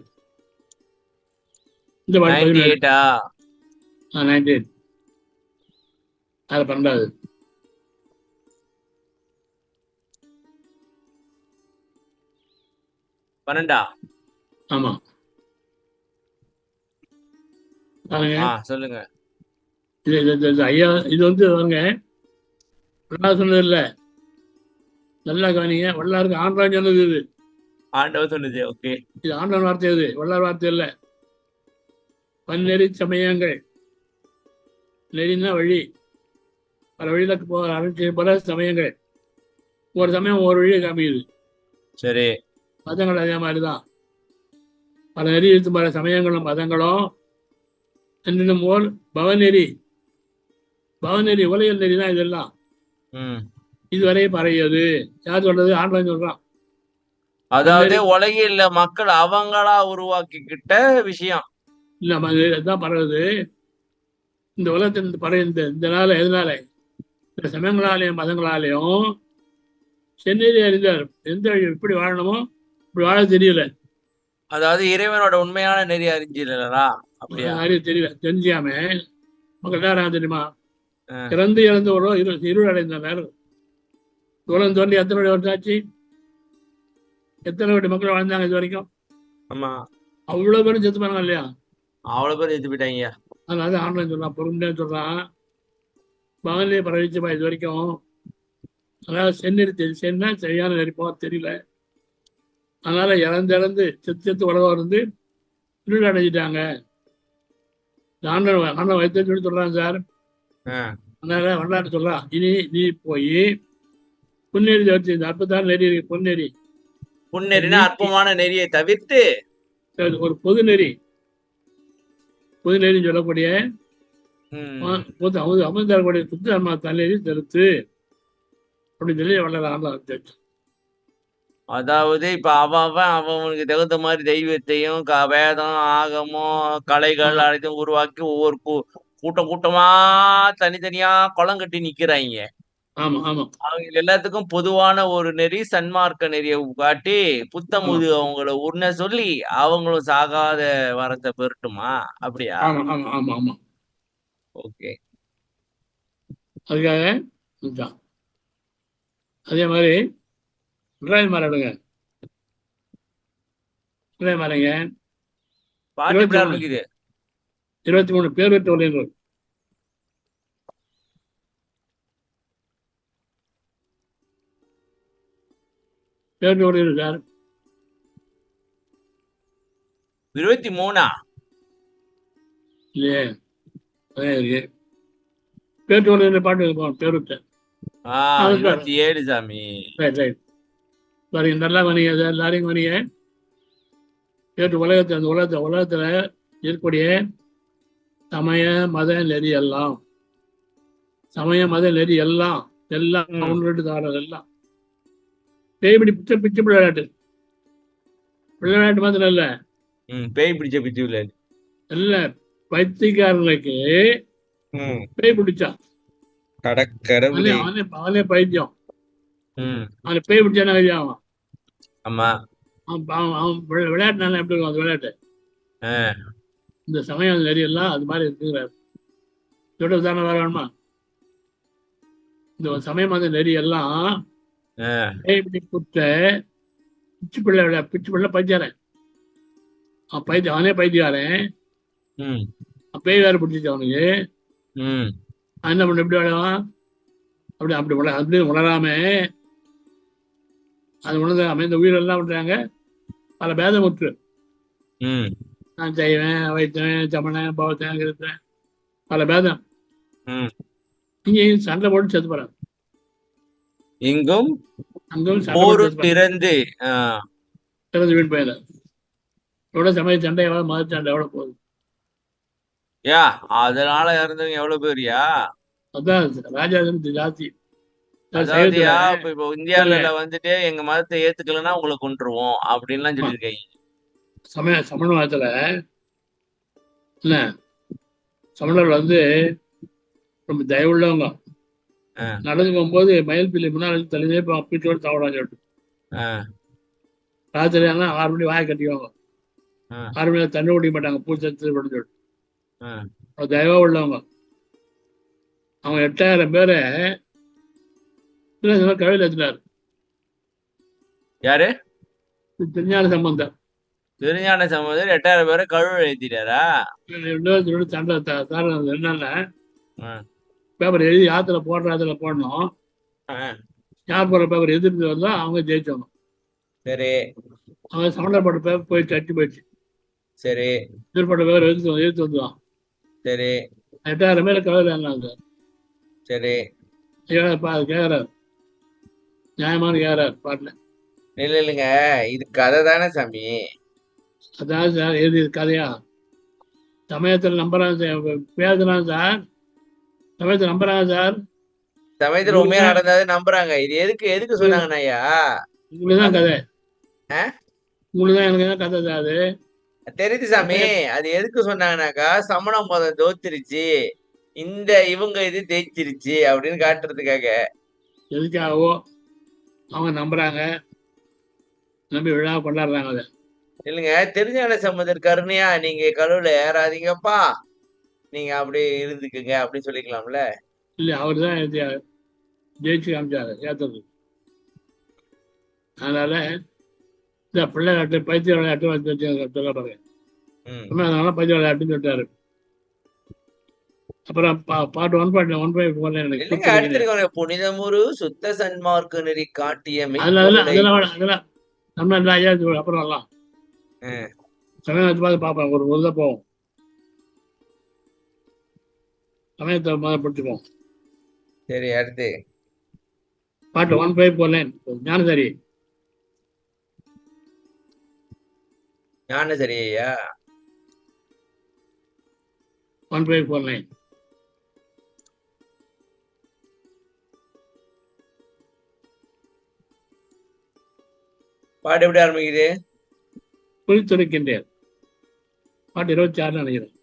இந்த 98 98 அது 12. ஆமா சொல்லுங்க. ஐயா இது வந்து வாங்க சொன்னது இல்ல. நல்லா கவனிங்க. வல்லாருக்கு ஆண்டான் சொன்னது இது. ஆண்டவர் சொன்னது. ஓகே. இது ஆண்டவன் வார்த்தை, இது வல்லார் வார்த்தை இல்லை. பன்னெறி சமயங்கள், நெறினா வழி, பல வழியில போகிற பல சமயங்கள், ஒரு சமயம் ஒரு வழியை காமிக்குது. சரி. மதங்கள் அதே மாதிரிதான், பல நெறி இருக்கு, பல சமயங்களும் மதங்களும் என்னும் போல் பவநெறி. பவநெறி உலகியல் நெறி தான் இதெல்லாம். இதுவரை பறையது. யார் சொல்றது? ஆண்டவன் சொல்றான். அதாவது உலகில் மக்கள் அவங்களா உருவாக்கிக்கிட்ட விஷயம் இல்ல, அதுதான் பரவுது. இந்த உலகத்தின் பறை இந்த நாள் எதனால? இந்த சமயங்களாலேயும் மதங்களாலேயும் சென்னையிலே அறிந்தார். எந்த வழி எப்படி வாழணுமோ இப்படி வாழ தெரியல. அதாவது இறைவனோட உண்மையான நெறி அறிஞ்சிடலா? அப்படியா? நிறைய தெரியல. தெரிஞ்சாம மக்கள் நேரம் தெரியுமா? இறந்து ஒரு இருள் அடைந்தனர். உலகம் தோன்றி எத்தனை வருஷம் ஆச்சு? எத்தனை கோடி மக்கள் வாழ்ந்தாங்க இது வரைக்கும்? ஆமா, அவ்வளவு பேரும் செத்து போனாங்க இல்லையா? அவ்வளவு பேர் செத்து போயிட்டாங்க. அதனால ஆன்லைன் சொல்றான், பொறுமையா சொல்றான். பகலே பரவிச்சுப்பா இது வரைக்கும். அதனால சென்னா சரியான நெறிப்பா தெரியல. அதனால இறந்து செத்து உலகம் இருந்து இருள் அடைஞ்சிட்டாங்க. ஆண்டவன் வைத்தியம் சொல்லி சொல்றான் சார். அதனால வரலாற்று சொல்றான், இனி நீ போய் புன்னெறி வச்சு, இந்த அற்புதமான நெறி இருக்கு, பொன்னெறி. புன்னெறினா அற்பமான நெறியை தவிர்த்து ஒரு பொது நெறி சொல்லக்கூடிய அமர்ந்தரக்கூடிய சுத்த அம்மா தண்ணீரி செலுத்து அப்படின்னு சொல்லி வளர. அதாவது இப்ப அவனுக்கு தகுந்த மாதிரி தெய்வத்தையும் வேதம் ஆகமும் கலைகள் அனைத்தும் உருவாக்கி ஒவ்வொரு கூட்டமா தனித்தனியா குளம் கட்டி நிக்கிறாங்க. அவங்க எல்லாத்துக்கும் பொதுவான ஒரு நெறி சன்மார்க்க நெறிய காட்டி புத்தமுது அவங்கள உன்ன சொல்லி அவங்களும் சாகாத வரத்தை பெறட்டுமா? அப்படியா? ஓகே. அதுக்காக அதே மாதிரி மாறடுங்க மாறங்க 23 பேர் பெற்ற ஒளியினர். பேர் ஒளியினர் சார் 23 இல்லையே? அதே இருக்கு. பேர் ஒளியினர் பாட்டு பேருட்ட 27 சாமி. பாருங்க, நல்லா வணிக எல்லாரையும் வணிக கேட்டு உலகத்துல இருக்கக்கூடிய சமய மத நெறி எல்லாம் ஒன்று தாரது எல்லாம் பேய்பிடி பிச்சை விளையாட்டு மாத்திரம் இல்ல, பேய் பிடிச்ச பிச்சு விளையாட்டு இல்ல, பைத்தியக்காரனுக்கு பேய் பிடிச்சா அவனே பைத்தியம். அவனை பேய் பிடிச்சான ஆகும். அவன் விளையாட்டுனால எப்படி இருக்கும்? அது விளையாட்டு. இந்த சமயம் நெறி எல்லாம் அது மாதிரி இருக்குங்கிறார். இதோட உதாரணம் வேற வேணுமா? இந்த சமயம் அந்த நெறி எல்லாம் பிச்சு பிள்ளை பைத்தியாரன். அவனே பைத்தியாரன். பேய் வேற பிடிச்சிச்சு அவனுக்கு. என்ன பண்ண எப்படி விளையாடுவான்? அப்படி உணராம அது உணர்ந்தாம இந்த உயிரெல்லாம் பண்றாங்க பல பேதமுற்று. நான் செய்வேன், வைத்தேன், சமணன், பவத்தேன், இருத்தேன், பல பேதம். இங்கேயும் சண்டை போட்டு செத்து போறாங்க. இங்கும் திறந்து வீண் போயில எவ்வளவு சமய சண்டை, எவ்வளவு மத சண்டை, எவ்வளவு போகுது. அதனால இறந்தவங்க எவ்வளவு பேரியா? அதான் ராஜா ஜாஸ்தி. இப்போ இந்தியாவில வந்துட்டு எங்க மதத்தை ஏத்துக்கலன்னா உங்களை கொண்டுருவோம் அப்படின்லாம் சொல்லியிருக்காங்க. சமண மதத்துல என்ன சமணர்கள் வந்து ரொம்ப தயவுள்ளவங்க. நடந்து போகும்போது மயில் பிள்ளை முன்னாடி தலைமையே வீட்டோடு தவறான்னு சொல்லிட்டு ராத்திரி 6 மணி வாயை கட்டிக்குவாங்க. 6 மணி தண்ணி குடிக்க மாட்டாங்க, பூச்சத்து சொல்லிட்டு தயவா உள்ளவங்க. அவங்க 8000 பேரை கவியில் ஏற்றினார். யாரு? திருஞான சம்பந்தர். 8000 பேரை கழுவு ஏத்திட்டாரா? என்னன்னா பேப்பர் எழுதி ஆத்துல போடணும். யார் போற பேப்பர் எதிர்த்து வந்தா அவங்க ஜெயிச்சவங்க. சரி. அவன் சமண்டை போட்ட பேப்பர் போயிடுச்சு, அடிச்சு போயிடுச்சு. சரி எதிர்பட்ட பேப்பர் எடுத்து வந்துடுவான். சரி 8000 மேல கலர் இருந்தாங்க. சரி. கேட்கறாரு, நியாயமான கேட்கறாரு பாட்டுல. இல்லைங்க, இது கதை தானே சாமி. அதாவது சார், எது கதையா? சமயத்தில் நம்புறாங்க, பேசுறாங்க சார். சமயத்தில் நம்புறாங்க சார். சமயத்துல உண்மையா நடந்தது நம்புறாங்க. இது எதுக்கு சொன்னாங்கண்ணா ஐயா? உங்களுக்கு தான் கதை. ஆ? உங்களுக்கு தான் எனக்கு தான் கதை சார். அது தெரியுது சாமி. அது எதுக்கு சொன்னாங்கன்னாக்கா, சமண மதம் தோத்துருச்சு, இவங்க இது ஜெயிச்சிருச்சு அப்படின்னு காட்டுறதுக்காக. எதுக்காகவோ அவங்க நம்புறாங்க, நம்பி விழா கொண்டாடுறாங்க. அதை இல்லைங்க, தெரிஞ்சால சம்பந்தர் கருணையா நீங்க கடவுளை ஏறாதீங்கப்பா, நீங்க அப்படி இருந்துக்குங்க அப்படின்னு சொல்லிக்கலாம்ல. இல்லை, அவர் தான் ஜெயிச்சு காமிச்சாரு ஏத்துறது. அதனால இந்த பிள்ளை விளையாட்டு, பைத்திய விளையாட்டு வச்சு சொல்ல பாருங்க. அதனால பைத்திய விளையாட்டுன்னு சொல்லிட்டாரு. அப்புறம் பாட்டு 1.1 எனக்கு புனிதமுரு சுத்த சன்மார்க்க நெறி காட்டியமை. அதெல்லாம் நம்ம ஐயா அப்புறம் எல்லாம் சமயத்தை பார்த்து பார்ப்பேன். ஒரு தான் போவோம், சமயத்தை பிடிச்சிப்போம். சரி, அடுத்து பாட்டு 1.5 ஞானசரி. ஞானசரி ஐயா 1.49. பாட்டு எப்படி ஆரம்பிக்குது? குறித்துரைக்கின்றேன். பாட்டு 26 நினைக்கிறேன்.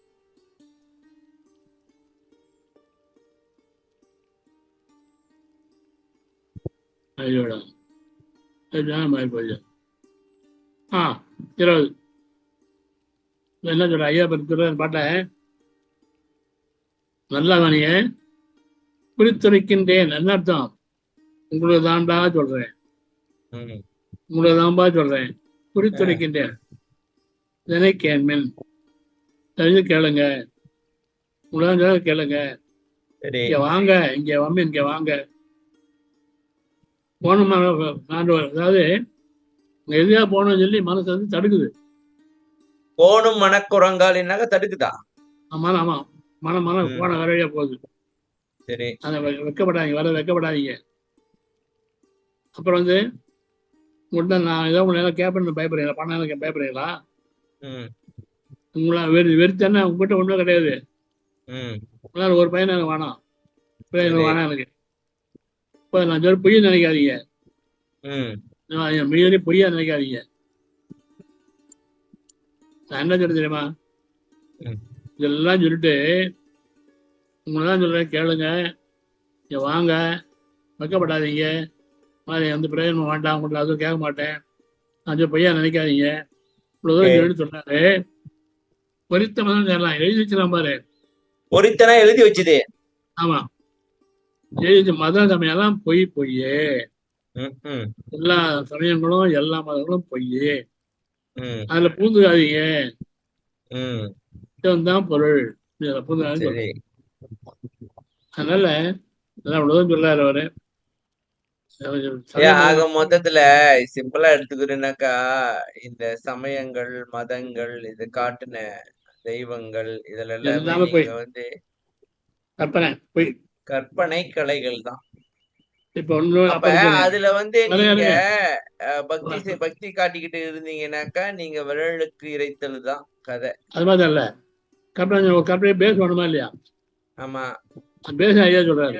ஐயோட 20 என்ன சொல்ற ஐயா பற்றி பாட்ட நல்லா தானிய குறித்துரைக்கின்றேன். என்ன அர்த்தம்? உங்களுக்கு தாண்டா சொல்றேன், உங்களுக்கு தான்பா சொல்றேன், குறித்துரைக்கின்றேன். நினைக்கேன் தெரிஞ்சு கேளுங்க, உங்களுக்கு கேளுங்க. இங்க வாங்க, இங்க வாங்க. போனோமா அதாவது எதிரியா போனோம்னு சொல்லி மனசு வந்து தடுக்குது. போனும் மனக்குரங்காலினாக்க தடுக்குதா? ஆமா ஆமா, மனம் போன வரையா போகுது. சரி, அதை வைக்கப்படாதீங்க. அப்புறம் வந்து உங்கள்கிட்ட நான் ஏதோ உங்களை கேட்பேன்னு பயப்படுறீங்களா? பணம் பயப்படுறீங்களா? உங்களா வெறுத்தேன்னா உங்ககிட்ட ஒன்றும் கிடையாது. உங்களால் ஒரு பையன் எனக்கு வேணாம், வேணாம் எனக்கு. இப்போ நான் சொல்ல பொய்ய நினைக்காதீங்க, மீறி பொய்யா நினைக்காதீங்க. நான் என்ன சொல்ல தெரியுமா? இதெல்லாம் சொல்லிட்டு உங்களதான் சொல்றேன், கேளுங்க, இங்க வாங்க, வைக்கப்படாதீங்க, எந்த பிரயோஜனம் வேண்டாம், உங்களை அதுவும் கேட்க மாட்டேன், நான் பொய்யா நினைக்காதீங்க, இவ்வளவு சொன்னாரு. பொருத்தம் எல்லாம் எழுதி வச்சுலாம் பாரு. பொருத்தனா எழுதி வச்சுது. ஆமா, எழுதி மத சமயம் பொய்யே, எல்லா சமயங்களும் எல்லா மதங்களும் பொய்யே, அதுல பூந்துக்காதீங்க, தான் பொருள். அதனால அவ்வளவுதான் சொல்றாரு அவரு. ஆக மொத்தத்துல சிம்பிளா எடுத்துக்கிறேன்னாக்கா, இந்த சமயங்கள், மதங்கள், இது காட்டுன தெய்வங்கள், இதுல எல்லாமே நீங்க வந்து கற்பனை கலைகள் தான். அப்ப அதுல வந்து நீங்க பக்தி காட்டிக்கிட்டு இருந்தீங்கன்னாக்கா, நீங்க விரலுக்கு இறைத்தல் தான் கதை. அது மாதிரி இல்ல, கற்பனை பேஸ் வேணுமா இல்லையா? ஆமா, பேச ஐயா சொல்றாரு.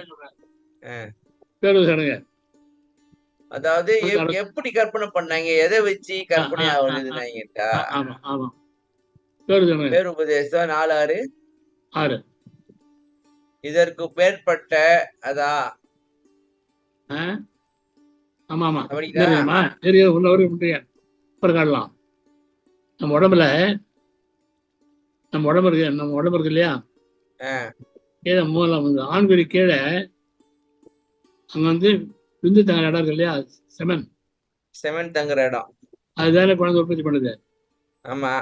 அதாவது எப்படி கற்பனை பண்ணாங்க, எதை வச்சு கற்பனை ஆகுதுன்னாங்கட்டா, பேருபதேசம் 4:6 இதற்கு பேர்பட்ட அதா. ஆமா ஆமா, காட்டலாம். நம்ம உடம்புல நம்ம உடம்பு இருக்கு இல்லையா, கீழே மூலம் வந்து ஆண்குறி கீழே அங்க வந்து விந்து தங்குற இடம் இருக்கு இல்லையா, செமன் தங்குற இடம், அதுதானே குழந்தை உற்பத்தி பண்ணுது. ஆமா,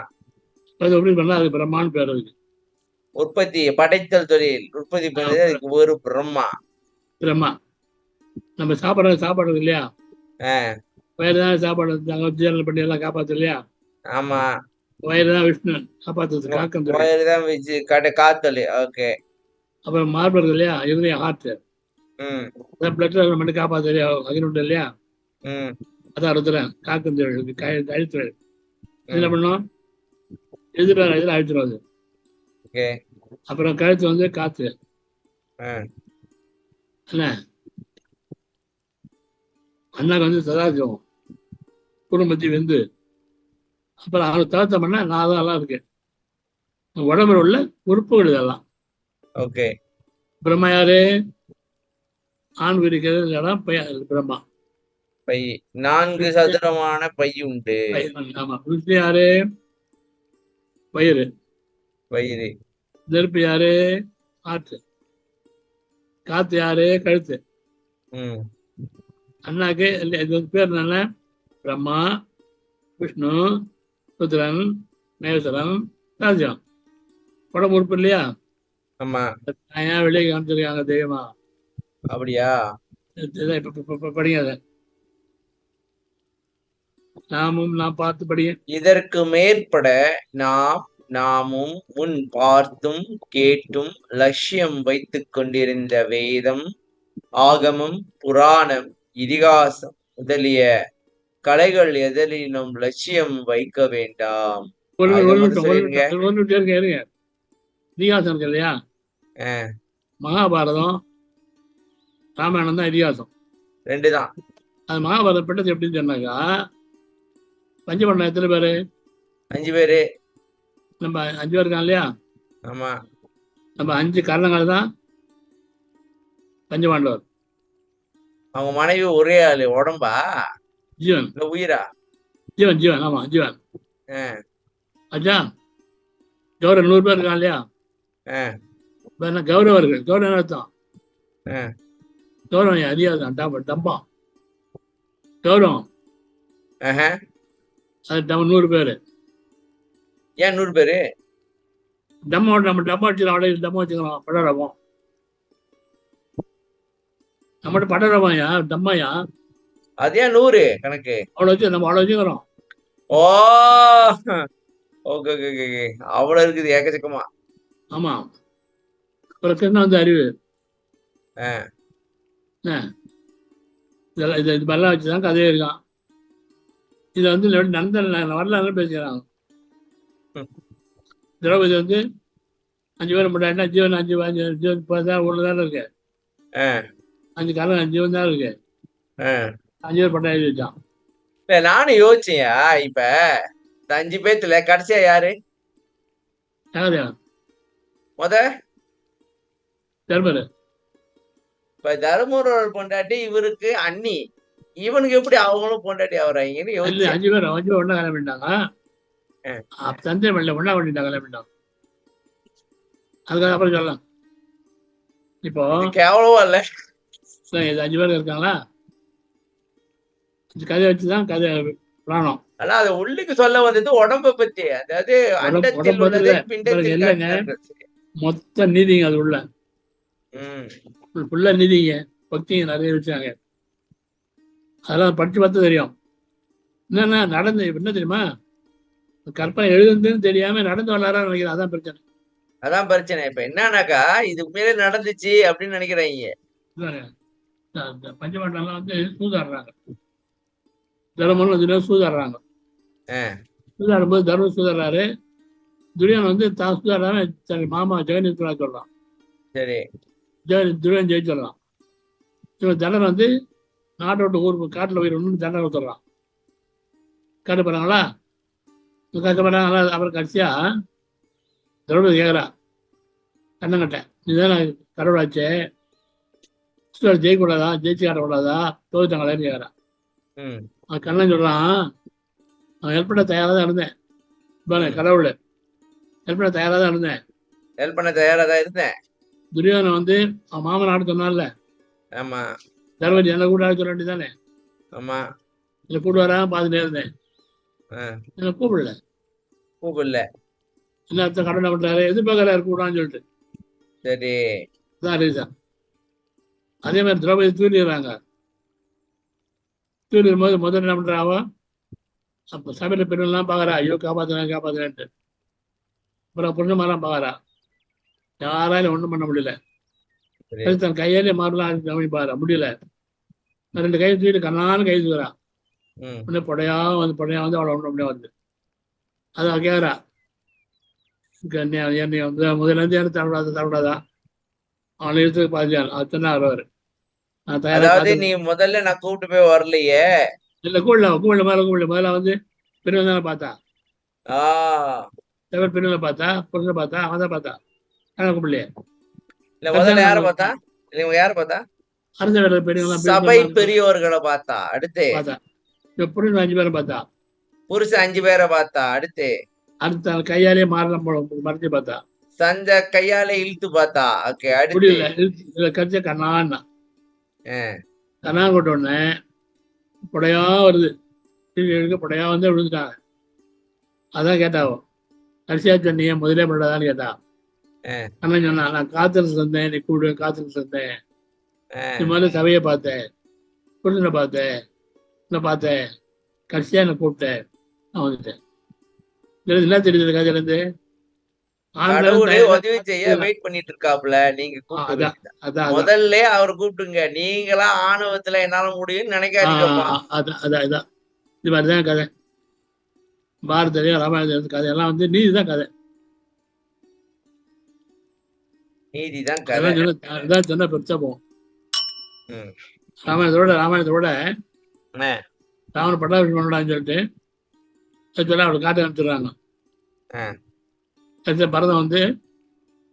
குழந்தை உற்பத்தி பண்ணா அது பிரம்மான்னு பேர் இருக்கு. உற்பத்தி படைத்தல் தொழில் உற்பத்தி பண்ணது அதுக்கு ஒரு பிரம்மா. நம்ம சாப்பாடு இல்லையா, வயிறு தான் சாப்பாடு ஜீரணம் பண்ணி எல்லாம் காப்பாத்து இல்லையா? ஆமா. வயிறு தான் விஷ்ணு காப்பாத்துறது, காக்கம் தொழில். வயிறு தான் வச்சு காத்தொலி. ஓகே. அப்புறம் மார்பு இல்லையா, இருதயம் ஹார்ட், ம் அதான் பிளட் மட்டும் காப்பாத்து இல்லையா, அகினுண்டு இல்லையா, ம் அதான் ருத்ரன் காக்கம் தொழில், அழித்துறல். என்ன பண்ணும், எதிராக இதில் அழிச்சிடும் அது. ஓகே. அப்புறம் கழுத்து வந்து காத்து என்ன, அண்ணாக்கு வந்து சதாசிவம் குடும்பத்தி வெந்து. அப்புறம் அவனை தவிர்த்த பண்ண நான் தான் எல்லாம் இருக்கேன். உடம்புல உள்ள உறுப்புகள் இதெல்லாம். ஓகே. பிரம்மா யாரு, ஆண் விரிக்கிறது இடம் பிரம்மா. பை 4 சதுரமான பை உண்டு. ஆமா. விஷ்ணு யாரு, வயிறு. வயிறு. நெருப்பு யாரு, காற்று. காத்து யாரு, கழுத்து. அண்ணாக்கு இது பேர் என்ன, பிரம்மா, விஷ்ணு, ருத்ரன், மகேஸ்வரன், ராஜ்யம். உடம்பு உறுப்பு இல்லையா? ஆமா. ஏன் வெளியே காமிச்சிருக்காங்க தெய்வமா? அப்படியா? படிங்க நாமும் நாம் பார்த்து படிங்க. இதற்கு மேற்பட நாமும் முன் பார்த்தும் கேட்டும் லட்சியம் வைத்துக் கொண்டிருந்த வேதம், ஆகமம், புராணம், இதிகாசம் முதலிய கலைகள் எதிலும் லட்சியம் வைக்க வேண்டாம். இதிகாசம் இருக்கு இல்லையா, மகாபாரதம் ராமாயணம் தான் இதிகாசம், 2 தான். அது மகாபாரதம் பெற்றது எப்படின்னு சொன்னாக்கா, பஞ்சபாண்டவன் எத்தனை பேரு, 5 பேரு. நம்ம 5 பேர் இருக்கான் இல்லையா? ஆமா. நம்ம 5 காரணங்கள் தான் பஞ்சபாண்டவர். அவங்க மனைவி ஒரே ஆளு, உடம்பா ஜீவன், உயிரா? ஜீவன் ஜீவன், ஆமா ஜீவன். அச்சா கௌரவ 100 பேர் இருக்கான் இல்லையா? கௌரவர்கள், கௌரவ அர்த்தம் கௌரவம் அதிகாரம், டம்பம் கௌரவம், அது 100 பேரு. ஏன் 100 பேரு? நம்ம டம்ம வச்சுக்கலாம், டம்ம வச்சுக்கலாம், படரவம் நம்மகிட்ட படரவாயா டம்மாயா, அது ஏன் 100 கணக்கு? அவ்வளவு வச்சு நம்ம அவ்வளவு வச்சுக்கிறோம். ஓ ஓகே ஓகே ஓகே, அவ்வளவு இருக்குது ஏக்கச்சக்கமா. ஆமா. அப்புறம் கிருஷ்ணன் வந்து அறிவு, இதெல்லாம் இது மாதிரிலாம் வச்சுதான் கதையே இருக்கான். இதை வந்து நந்தன் வரலாறு பேசிக்கிறாங்க. திரௌபதி வந்து 5 பேர் முன்னாடி ஜீவன் 5 ஜீவன் 1 தானே இருக்கு, 5 காலம் ஜீவன் தான் இருக்கு, 5 பேர் பட்டம் எழுதி வச்சான். நானும் யோசிச்சியா, இப்ப 5 பேத்துல கடைசியா யாரு? யாரு முத தர்மரு. இப்ப தர்மரோட பொண்டாட்டி இவருக்கு அண்ணி, இவனுக்கு எப்படி அவங்களும் பொண்டாட்டி ஆகுறாங்கன்னு யோசிச்சு. 5 பேர் ஒன்னா கல்யாணம் பண்ணிட்டாங்க, தந்தை மல்ல ஒன்னா பண்ணிட்டாங்க கல்யாணம் பண்ணிட்டாங்க. அதுக்கு அப்புறம் சொல்லலாம். இப்போ கேவலமா இல்ல, 5 பேர் இருக்காங்களா, கதையை வச்சுதான் கதை புராணம். ஆனா அது உள்ளுக்கு சொல்ல வந்தது உடம்ப பத்தி, அதாவது அண்டத்தில் உள்ளது பிண்டத்தில் இல்லைங்க, மொத்த நீதிங்க அது உள்ள, ஃபுல்லா நீதிங்க, பக்திங்க நிறைய வச்சாங்க. அதெல்லாம் படிச்சு பார்த்து தெரியும். என்னன்னா நடந்து என்ன தெரியுமா, கற்பனை எழுதுன்னு தெரியாம நடந்து வளர நினைக்கிறேன், அதான் பிரச்சனை. அதான் பிரச்சனை. இப்ப என்னன்னாக்கா இது உண்மையிலே நடந்துச்சு அப்படின்னு நினைக்கிறாங்க. பஞ்சபாண்டவெல்லாம் வந்து சூதாடுறாங்க, தர்மம் சூதாடுறாங்க. சூதாடும் போது தர்மம் சூதாடுறாரு, துரியான் வந்து தான் சூதாடாம சரி மாமா ஜெகனீஸ்வரா சொல்றான். சரி, துரியான் ஜெயிச்சிடலாம். இவன் தண்டனை வந்து நாட்டோட ஊர் காட்டுல போய் ஒன்று தண்டனை கொடுத்துட்றான். காட்டு போறாங்களா, கஷ்டப்படுறாங்களா. அப்புறம் கடைசியா திரௌபதி கேட்குறா, கண்ணங்கட்ட நீதானே கடவுளாச்சே, ஜெயிக்கூடாதா, ஜெயிச்சு காட்டக்கூடாதா, தோதித்தாங்களேன்னு கேட்குறான். அவன் கண்ணன் சொல்றான், அவன் ஹெல்ப் பண்ண தயாராக தான் இருந்தேன், கடவுள் ஹெல்ப் பண்ண தயாராக தான் இருந்தேன், ஹெல்ப் பண்ண தயாரா தான் இருந்தேன். துரியோதனை வந்து அவன் மாமன் ஆடு சொன்னான்ல, ஆமா தர்மதி என்ன கூட ஆட சொல்ல வேண்டியதானே, ஆமா இல்லை கூப்பிட்டு பார்த்துட்டே இருந்தேன், என்ன கூப்பிடல என்ன அர்த்தம், கடவுளை பண்றாரு எதிர்பார்க்கறாரு கூடான்னு சொல்லிட்டு. சரி, அதான் ரீசன். அதே மாதிரி திரௌபதி தூண்டிடுறாங்க, தூரிடும்போது முதல்ல என்ன பண்றாவோ அப்போ சமையல் பெண்கள்லாம் பார்க்குறா, ஐயோ காப்பாத்துறேன்ட்டு. அப்புறம் பொண்ணுமாரெல்லாம் பார்க்குறா, யாராலும் ஒன்றும் பண்ண முடியல. அது தன் கையாலே மாறலாம் கவனிப்பாரு, முடியல. 2 கை தூக்கிட்டு கண்ணாலும் கை தூக்குறான். உடனே புடையா வந்து அவளை ஒன்று அப்படியே வந்து அதை அவள் கேட்குறா, என்னை வந்து முதல்ல இருந்து எனக்கு தரக்கூடாதா? அவனை எடுத்து பாதியான் அது சொன்னா வருவாரு. நான் அதாவது தயாராக நீ முதல்ல நான் கூப்பிட்டு போய் வரலையே. இல்லை முதல்ல வந்து பெண்கள் தானே பார்த்தா. பெண்களை பார்த்தா, பொண்ணை பார்த்தா, அவன் தான் பார்த்தா. ஆனால் கூப்பிடலையே. இல்ல முதல்ல யார பார்த்தா? இவங்க யார பார்த்தா? அரச வேலை பெண்கள்லாம் சபை பெரியோர்களை பார்த்தா. அடுத்து பார்த்தா. புருஷன் 5 பேரை பார்த்தா. புருஷன் 5 பேரை பார்த்தா. அடுத்து கையாலே மாறலாம் மறைச்சு பார்த்தா. சஞ்ச கையால இழுத்து பார்த்தா. ஓகே, அடுத்து முடியல கடிச்ச கண்ணான்னா கண்ணா கொட்ட உடனே புடையா வருது. புடையா வந்து விழுந்துட்டாங்க. அதான் கேட்டாவோ, கடைசியா சொன்னீங்க முதலே பண்ணதான்னு கேட்டா. அண்ணன் சொன்னா, நான் காத்துல இருந்தேன், நீ கூடு காத்துல இருந்தேன். இது மாதிரி சபையை பார்த்தேன், புருஷனை பார்த்தேன், பார்த்தேன், கடைசியா என்னை கூப்பிட்டேன், நான் வந்துட்டேன். என்ன தெரியுது கதையில இருந்து? உதவி செய்ய வெயிட் பண்ணிட்டு இருக்காப்ல. நீங்க முதல்ல அவர் கூப்பிட்டுங்க. நீங்களா ஆணவத்துல என்னால முடியும்னு நினைக்காதீங்கப்பா. அதான் இது மாதிரிதான் கதை. பாரதிய ராமாயண கதையெல்லாம் வந்து நீதிதான் கதை. நீதிதான் கதை சொன்னா பெருசா போகும். ராமாயணத்தோட ராவண பட்டாபிஷேகம் பண்ணான்னு சொல்லிட்டு அவளை காட்ட அனுப்பிச்சிடுறாங்க. பரதம் வந்து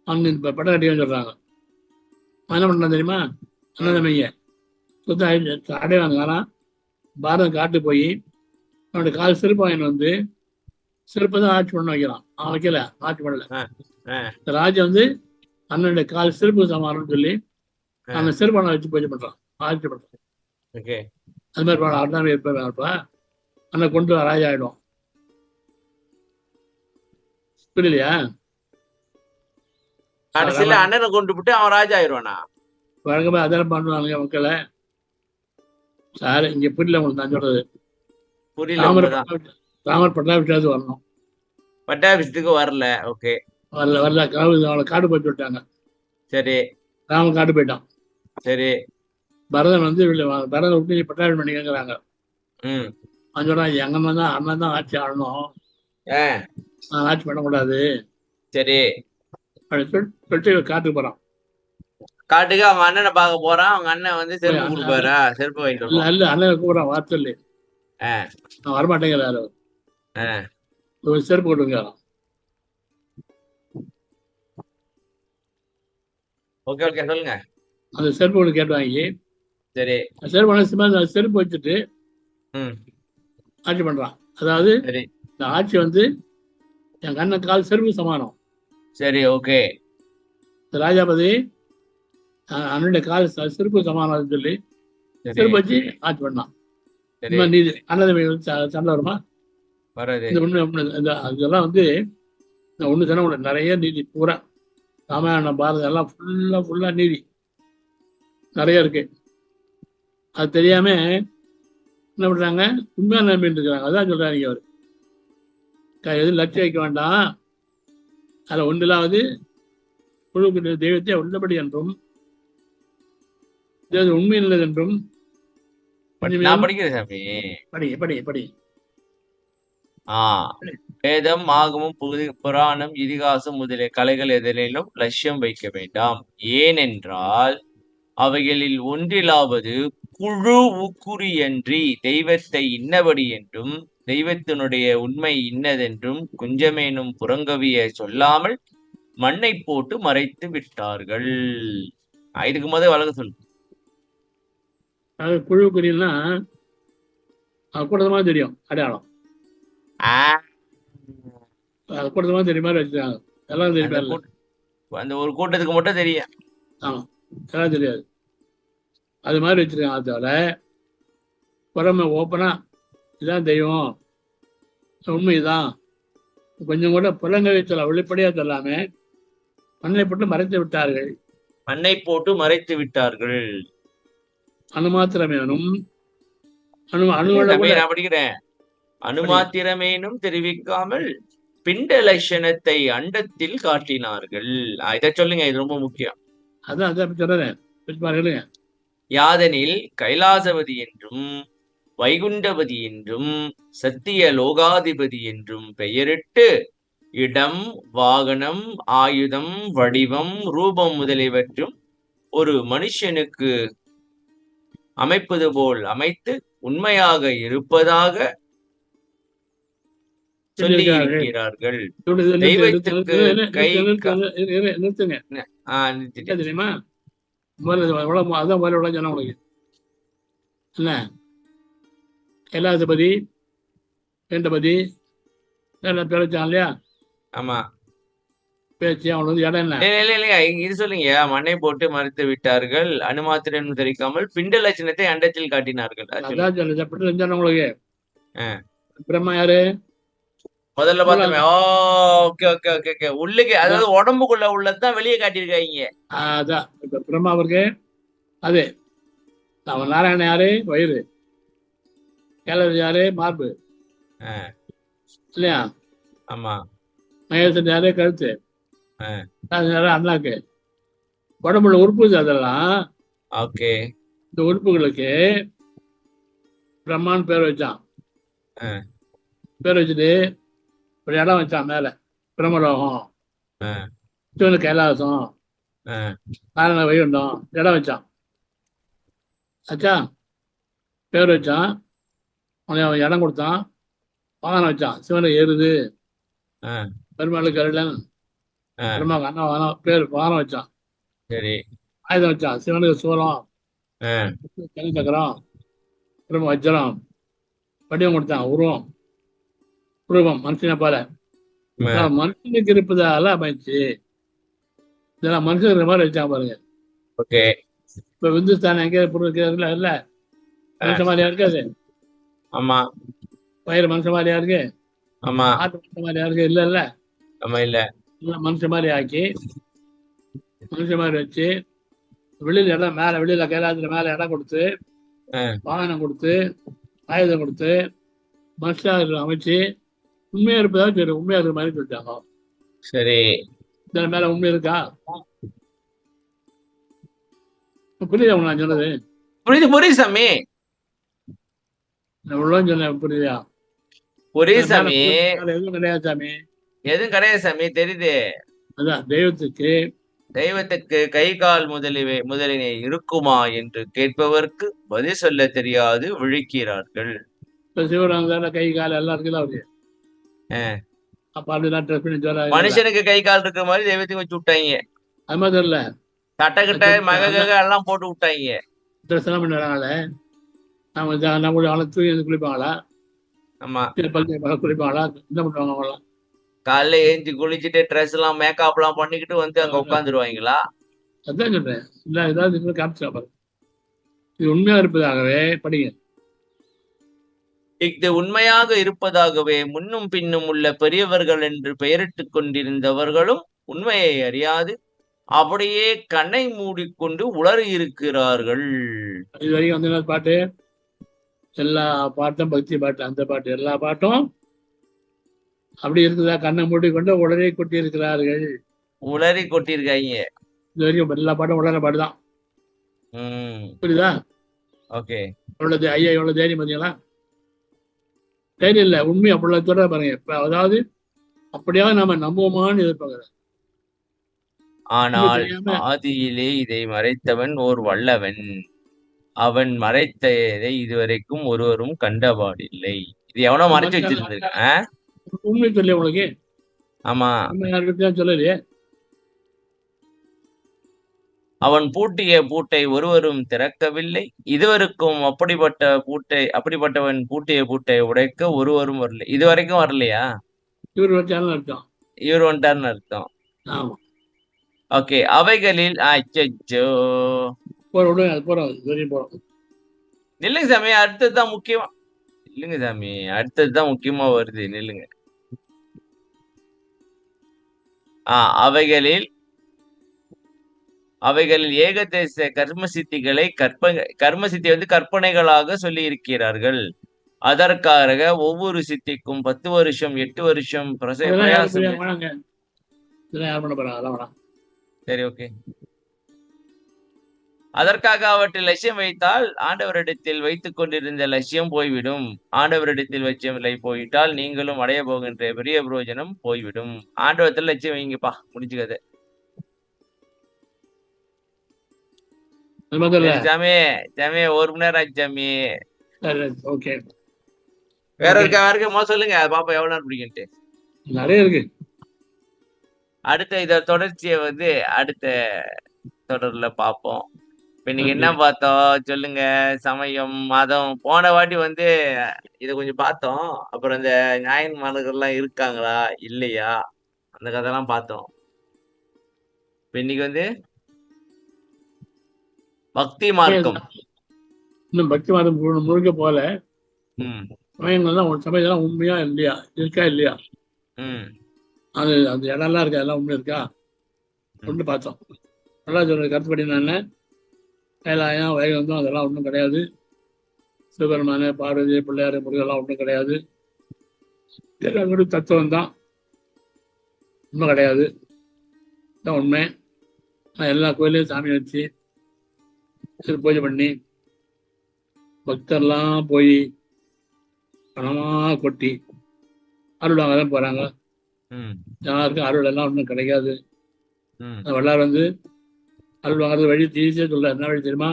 அவன் பட்ட கட்டிக்கன்னு சொல்றாங்க. அவன் என்ன பண்றான் தெரியுமா? அண்ணதமைய சுத்தம் அடைவாங்க. ஆனா பாரதம் காட்டு போய் அவனுடைய கால் செருப்பு வாங்கிட்டு வந்து செருப்பை தான் ஆட்சி பண்ண வைக்கிறான். அவன் வைக்கல, ஆட்சி பண்ணல. ராஜா வந்து அண்ணனுடைய கால் செருப்பு சமானம்னு சொல்லி அந்த செருப்பான வச்சு பூஜை பண்றான், ஆட்சி பண்றான். அது மாதிரி அண்ணன் இருப்பா அண்ணன் கொண்டு ராஜா ஆயிடும். புரியலையா? கடைசியில அண்ணனை கொண்டு விட்டு அவன் ராஜா ஆயிடுவானா? வழக்கமா அதெல்லாம் பண்ணுவாங்க மக்களை. சார் இங்க புரியல உங்களுக்கு நான் சொல்றது. ராமர் பட்டாபிஷேகத்துக்கு வரணும். பட்டாபிஷேகத்துக்கு வரல. ஓகே, வரல அவளை காடு போட்டு விட்டாங்க. சரி, ராமன் காடு போயிட்டான். சரி, பரதன் வந்து பரதன் விட்டு நீ பட்டாபிஷேகம் பண்ணிக்கிறாங்க. அவன் சொல்றான், எங்க தான் அண்ணன் தான் ஆட்சி ஆடணும், நான் ஆட்சி பண்ணக்கூடாது. சரி சொல்லிட்டு காட்டுக்கு போறான். காட்டுக்கு அவங்க அண்ணனை பார்க்க போறான். அவங்க அண்ணன் வந்து செருப்பு கொடுப்பாரா? செருப்பு வாங்கிட்டு இல்ல அண்ணனை கூப்பிடுறான். வார்த்தை இல்லை, நான் வரமாட்டேங்கிறாரு. செருப்பு கொடுங்க. ஓகே ஓகே சொல்லுங்க. அந்த செருப்பு ஒன்று கேட்டு வாங்கி, சரி செருப்பு வச்சுட்டு ஆட்சி பண்றான். அதாவது இந்த ஆட்சி வந்து என் அண்ணன் கால் செருப்பு சமானம். சரி, ஓகே. ராஜாபதி அண்ணனுடைய கால் செருப்பு சமானம் சொல்லி செருப்பு வச்சு ஆட்சி பண்ணான். நீதி அண்ணன் சண்டை வருமா? இந்த உண்மை இதெல்லாம் வந்து ஒண்ணு சொன்ன நிறைய நீதி பூரா ராமாயணம் பாரதம் எல்லாம் ஃபுல்லா நீதி நிறைய இருக்கு. அது தெரியாம என்ன பண்றாங்க, உண்மையான நம்பிட்டு இருக்கிறாங்க. அதான் சொல்றாங்க அவரு, எதுவும் லட்சியம் வைக்க வேண்டாம், அதுல ஒன்றிலாவது குழுக்கு தெய்வத்தை உள்ளபடி என்றும் உண்மை இல்லது என்றும் படி. வேதம், ஆகமும், புராணம், இதிகாசம் முதலிய கலைகள் எதிலும் லட்சியம் வைக்க வேண்டாம். ஏனென்றால் அவைகளில் ஒன்றிலாவது குழு உக்குரியன்றி தெய்வத்தை இன்னபடி என்றும் தெய்வத்தினுடைய உண்மை இன்னதென்றும் குஞ்சமேனும் புறங்கவிய சொல்லாமல் மண்ணை போட்டு மறைத்து விட்டார்கள். இதுக்கு முதல் வழக்கு சொல்லு. குழு குறியல்னா கூட்டமா தெரியும், அடையாளம் கூட்டமா தெரியுமா வச்சுக்காங்க. எல்லாம் தெரியும், அந்த ஒரு கூட்டத்துக்கு மட்டும் தெரியும். ஆமா, எல்லாம் தெரியாது. அது மாதிரி வச்சிருக்காங்க. அதை தவிர புறமை ஓப்பனா இதுதான் தெய்வம், உண்மைதான் கொஞ்சம் கூட புலங்கவை சொல்ல வெளிப்படையா சொல்லாம மண்ணை போட்டு மறைத்து விட்டார்கள். மண்ணை போட்டு மறைத்து விட்டார்கள். அனுமாத்திரமேனும் அணுவோட கூட நான் படிக்கிறேன். அணுமாத்திரமேனும் தெரிவிக்காமல் பிண்ட லட்சணத்தை அண்டத்தில் காட்டினார்கள். இதை சொல்லுங்க, இது ரொம்ப முக்கியம். அதான் சொல்றேன், எழுதுங்க. யாதெனில் கைலாசபதி என்றும் வைகுண்டபதி என்றும் சத்திய லோகாதிபதி என்றும் பெயரிட்டு இடம், வாகனம், ஆயுதம், வடிவம், ரூபம் முதலியவற்றும் ஒரு மனுஷனுக்கு அமைப்பது போல் அமைத்து உண்மையாக இருப்பதாக சொல்லி இருக்கிறார்கள். தெய்வத்துக்கு கை நிறுத்துங்க. தெரியுமா, அதான் முதல்ல சொன்ன உங்களுக்கு என்ன, கைலாசபதி, வேண்டபதி பேரச்சான் இல்லையா? ஆமா, பேச்சு அவனுக்கு வந்து இடம் என்ன இது சொல்லுங்க. மண்ணை போட்டு மறுத்து விட்டார்கள், அணுமாத்திரம் தெரிவிக்காமல் பிண்ட லட்சணத்தை அண்டத்தில் காட்டினார்கள். அதான் சொல்லுங்க உங்களுக்கு. பிரம்மா யாரு? முதல்ல பார்த்தோமே. Okay okay okay okay. உள்ளுக்கு, அதாவது உடம்புக்குள்ள உள்ளதான் வெளியே காட்டியிருக்காங்க. அதான் இப்ப பிரம்மாவுக்கு அது அவன் நாராயணன் யாரு? வயிறு. கேளவர் யாரு? மார்பு இல்லையா? ஆமா. மகேசன் யாரு? கழுத்து. யாரு? அண்ணாக்கு. உடம்புல உறுப்பு அதெல்லாம். ஓகே. இந்த உறுப்புகளுக்கு பிரம்மான்னு பேர் வச்சான். பேர் வச்சுட்டு ஒரு இடம் வச்சான் மேல, பிரம்மலோகம், சிவனு கைலாசம், நாராயண வைகுண்டம், இடம் வச்சான். ஆச்சா, பேர் வச்சான், அவன் இடம் கொடுத்தான், வாகனம் வச்சான், சிவனுக்கு ஏறுது, பெருமாளுக்கு அருளன், பெருமாளுக்கு அண்ணன் பேர் வாகனம் வச்சான். சரி. ஆயுதம் வச்சான், சிவனுக்கு சூலம், சக்கரம், பிரம்ம வஜ்ரம், வடிவம் கொடுத்தான், உருவம், மனுஷனை போல மனுஷனுக்கு இருப்பதால அமைச்சு இதெல்லாம் மனுஷன் மாதிரி வச்சான் பாருங்க. இப்ப இந்துஸ்தான் எங்க பொருள் இல்ல, மனுஷ மாதிரியா இருக்காது. ஆமா. பயிர் மனுஷ மாதிரியா இருக்கு. ஆமா. ஆட்டு மனுஷ மாதிரியா இருக்கு. இல்ல இல்ல ஆமா, இல்ல மனுஷ மாதிரி ஆக்கி மனுஷ மாதிரி வச்சு வெளியில இடம், மேல வெளியில கைலாசத்துல மேல இடம் கொடுத்து, வாகனம் கொடுத்து, ஆயுதம் கொடுத்து, மனுஷன் அமைச்சு உண்மையா இருப்பதா சரி, உண்மையா இருக்கிற மாதிரி சொல்லிட்டாங்க. சரி, இதன் மேல உண்மை இருக்கா? புரியுதா நான் சொன்னது? புரியுது சாமி. சொன்னேன், புரியுதா? புரியுது சாமி. எதுவும் கிடையாது சாமி, எதுவும் கிடையாது சாமி, தெரியுது. அதான் தெய்வத்துக்கு கை கால் முதலினை இருக்குமா என்று கேட்பவருக்கு பதில் சொல்ல தெரியாது விழிக்கிறார்கள். இப்ப சிவராங்க கை கால் எல்லாம் இருக்குல்ல அவரு. மனுஷனுக்கு கை கால் இருக்கிற மாதிரி தெய்வத்துக்கு வச்சு விட்டாங்க. அது மாதிரி தெரியல, தட்டக்கிட்ட மக எல்லாம் போட்டு விட்டாங்க. ட்ரெஸ் எல்லாம் பண்ணுறாங்கள, நம்ம அவளை தூக்கி குளிப்பாங்களா? ஆமா, குளிப்பாங்களா? என்ன பண்ணுவாங்க அவங்களாம்? காலைல ஏஞ்சி குளிச்சுட்டு ட்ரெஸ் எல்லாம் மேக்கப் எல்லாம் பண்ணிக்கிட்டு வந்து அங்க உட்காந்துருவாங்களா? அதான் சொல்றேன். இல்ல ஏதாவது காமிச்சா இது உண்மையா இருப்பதாகவே படிங்க. இது உண்மையாக இருப்பதாகவே முன்னும் பின்னும் உள்ள பெரியவர்கள் என்று பெயரிட்டுக் கொண்டிருந்தவர்களும் உண்மையை அறியாது அப்படியே கண்ணை மூடிக்கொண்டு உளறி இருக்கிறார்கள். இது வரைக்கும் வந்து பாட்டு, எல்லா பாட்டும் பக்தி பாட்டு, அந்த பாட்டு எல்லா பாட்டும் அப்படி இருக்குதா? கண்ணை மூடிக்கொண்டு உளறி கொட்டி இருக்கிறார்கள். உளறி கொட்டிருக்காங்க. இது வரைக்கும் எல்லா பாட்டும் உளற பாட்டுதான். புரியுதா? ஓகே. எவ்வளவு ஐயா, எவ்வளவு தைரியம் பார்த்தீங்களா? தைரியம் இல்லை, உண்மை அப்படித்தோட பாருங்க. இப்ப அதாவது அப்படியாவது நாம நம்புவோமான்னு எதிர்பார்க்கிறேன். ஆனால் ஆதியிலே இதை மறைத்தவன் ஓர் வல்லவன், அவன் மறைத்ததை இதுவரைக்கும் ஒருவரும் கண்டபாடில்லை. இது எவனோ மறைச்சு வச்சிருந்திருக்கான். உண்மை சொல்லி உங்களுக்கு. ஆமா, சொல்லலையே. அவன் பூட்டிய பூட்டை ஒருவரும் திறக்கவில்லை, இதுவரைக்கும் அப்படிப்பட்டவன் பூட்டிய பூட்டை உடைக்க ஒருவரும் வரல. இதுவரைக்கும் வரலையா? இவர் வச்சாலும் அர்த்தம், இவர் வந்துட்டாருன்னு அர்த்தம். ஆமா. ஓகே. அவைகளில் அச்சோ நில்லுங்க சாமி, அடுத்ததுதான் முக்கியமா. இல்லைங்க சாமி, அடுத்ததுதான் முக்கியமா வருது, நில்லுங்க. அவைகளில் அவைகளில் ஏகதேச கர்ம சித்திகளை கர்ம சித்தி வந்து கற்பனைகளாக சொல்லி இருக்கிறார்கள். அதற்காக ஒவ்வொரு சித்திக்கும் 10 வருஷம் 8 வருஷம் அதெல்லாம் யாரும் பிரயாசம். புரியாம வேணாங்க. இதெல்லாம் யார் பண்ண போறாங்க? அதெல்லாம் வேணாம். சரி, ஓகே. அதற்காக அவற்றில் லட்சியம் வைத்தால் ஆண்டவரிடத்தில் வைத்துக் கொண்டிருந்த லட்சியம் போய்விடும். ஆண்டவரிடத்தில் லட்சியம் போயிட்டால் நீங்களும் அடைய போகின்ற பெரிய பிரயோஜனம் போய்விடும். ஆண்டவரத்தில் லட்சியம் வைங்கப்பா, முடிச்சுக்கது. அது மாதிரி இல்ல. சரி சாமி, சாமி 1 மணி நேரம் ஆச்சு சாமி. ஓகே. வேற இருக்கா சொல்லுங்க, பாப்பா எவ்வளவு நேரம் பிடிக்குன்ட்டு. நிறைய இருக்கு. அடுத்த இத தொடர்ச்சியை வந்து அடுத்த தொடர்ல பார்ப்போம். இன்னைக்கு என்ன பார்த்தோம் சொல்லுங்க? சமயம், மதம். போன வாட்டி வந்து இத கொஞ்சம் பார்த்தோம். அப்புறம் இந்த ஞாயின்மார்கள்லாம் இருக்காங்களா இல்லையா, அந்த கதைலாம் பார்த்தோம். இன்னைக்கு வந்து பக்தி மார்க்கம். இன்னும் பக்தி மார்க்கம் முழுக்க போல. சமயங்கள்லாம் சமயம்லாம் உண்மையா இல்லையா, இருக்கா இல்லையா, அது அந்த இடம்லாம் இருக்கா, எல்லாம் உண்மை இருக்கா ஒன்று பார்த்தோம். நல்லா சொல்ற கருத்துப்படி என்ன, கைலாயம் வைகுந்தம் அதெல்லாம் ஒன்றும் கிடையாது. சிவபெருமான பார்வதி பிள்ளையார் முருகெல்லாம் ஒன்றும் கிடையாது. எல்லாம் தத்துவம் தான், உண்மை கிடையாது. தான் உண்மை. எல்லா கோயிலையும் சாமி வச்சு பூஜை பண்ணி பக்தர்லாம் போய் பணமா கொட்டி அருள் வாங்க தான் போறாங்க. யாருக்கும் அருள் எல்லாம் ஒன்றும் கிடைக்காது. வள்ளார் வந்து அருள் வாங்குறது வழி ஈஸியா சொல்ல. என்ன வழி தெரியுமா?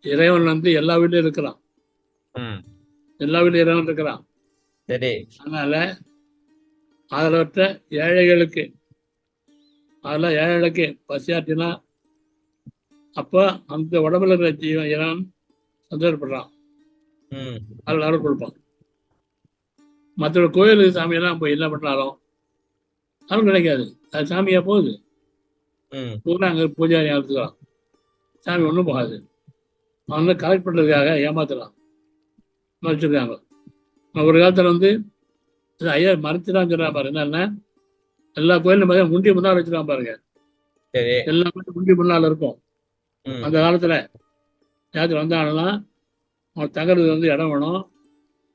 இறைவன் வந்து எல்லா வீட்லயும் இருக்கிறான். எல்லா வீட்லயும் இறைவன் இருக்கிறான். அதனால ஆதரவற்ற ஏழைகளுக்கு, அதெல்லாம் ஏழைகளுக்கு பசியாற்றினா அப்ப அந்த உடம்புல இருக்கிற ஜீவன் இறைவன் சந்தோஷப்படுறான், அருள் கொடுப்பான். மற்ற கோயிலுக்கு சாமியெல்லாம் போய் என்ன பண்ணாலும் அருள் கிடைக்காது. அது சாமியா போகுது, பூரா அங்க பூஜாரி எடுத்துக்கலாம், சாமி ஒன்றும் போகாது. அவங்க கலெக்ட் பண்றதுக்காக ஏமாத்தலாம், மறைச்சிருக்காங்க. ஒரு காலத்துல வந்து ஐயா மறைச்சுதான் சொல்றான் பாரு. என்னன்னா எல்லா கோயிலும் பார்த்தா முண்டி முன்னால் வச்சிருக்கான் பாருங்க. எல்லா கோயிலும் முண்டி முன்னால் இருக்கும். அந்த காலத்துல யாத்திரை வந்தாங்கன்னா அவன் தங்கறதுக்கு வந்து இடம் வேணும்.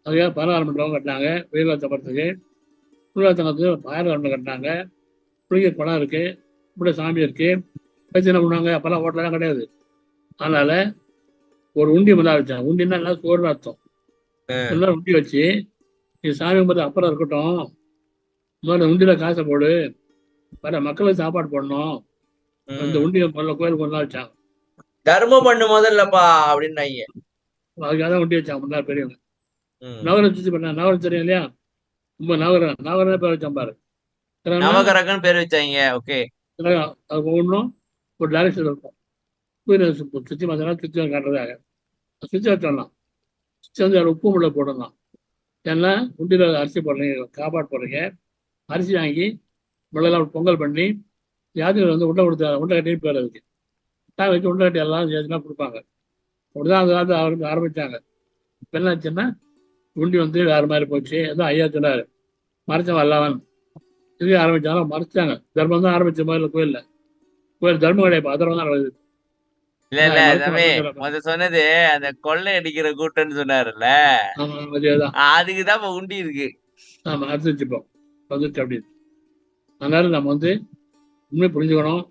அதுக்காக 16 மண்டபம் கட்டினாங்க. வெயில் தப்பறதுக்கு தங்கத்துக்கு 1000 மண்டபம் கட்டினாங்க. குளிக்க குளம் இருக்கு, இப்படி சாமி இருக்கு. வச்சு என்ன பண்ணுவாங்க, அப்பெல்லாம் ஹோட்டலாம் கிடையாது. அதனால ஒரு உண்டி முன்னாள் வச்சாங்க. உண்டின்னா எல்லாம் சோறுன்னு அர்த்தம். எல்லாம் உண்டி வச்சு இது சாமி கும்பிட்டு அப்புறம் இருக்கட்டும், முதல்ல உண்டியில காசை போடு, வர மக்களுக்கு சாப்பாடு போடணும். இந்த உண்டியை முதல்ல கோயிலுக்கு முன்னாள் வச்சாங்க. தர்மம் பண்ணு முதல்லப்பா அப்படின்னாங்க. அதுக்காக தான் உண்டி வச்சாங்க முன்னாள் பெரியவங்க. நவரம் சுத்தி பண்ணாங்க. நவரம் தெரியும் இல்லையா? ரொம்ப நவரம் பேர் வச்சான் பாரு, நவகரகன் பேர் வச்சாங்க. ஓகே. அது ஒவ்வொன்றும் ஒரு டைரக்ஷன் இருக்கும். சுத்தி மசாலா சுத்தி காட்டுறதாக சுத்தி வச்சிடலாம். சுத்தி வந்து உப்பு முள்ள போடலாம். ஏன்னா உண்டியில் அரிசி போடுறீங்க, சாப்பாடு போடுறீங்க, அரிசி வாங்கி வெள்ளெல்லாம் பொங்கல் பண்ணி யாத்திரை வந்து உண்டை கட்டி பேர் அதுக்கு தான் வச்சு உண்டை கட்டி எல்லாம் சேர்த்துலாம் கொடுப்பாங்க. அப்படிதான் அந்த காலத்தில் அவருக்கு ஆரம்பித்தாங்க. இப்போ என்ன ஆச்சுன்னா உண்டி வந்து வேறு மாதிரி போச்சு. எதுவும் ஐயா சொன்னார், மறைச்சவன் அல்லவன் இதுவே ஆரம்பித்தாலும் மறைச்சாங்க. தர்மம் தான் ஆரம்பிச்ச முதல்ல கோயில் தர்மம் கிடையாது, அதர்மம் தான் நடக்குது. சொன்னது அந்த கொள்ளை அடிக்கிற கூட்டம்னு சொன்னாருல்ல, அதுக்குதான் உண்டி இருக்கு. ஆமா, அடுத்து வச்சுப்போம் வந்துச்சு அப்படின்னு. அதனால நம்ம வந்து உண்மை புரிஞ்சுக்கணும்.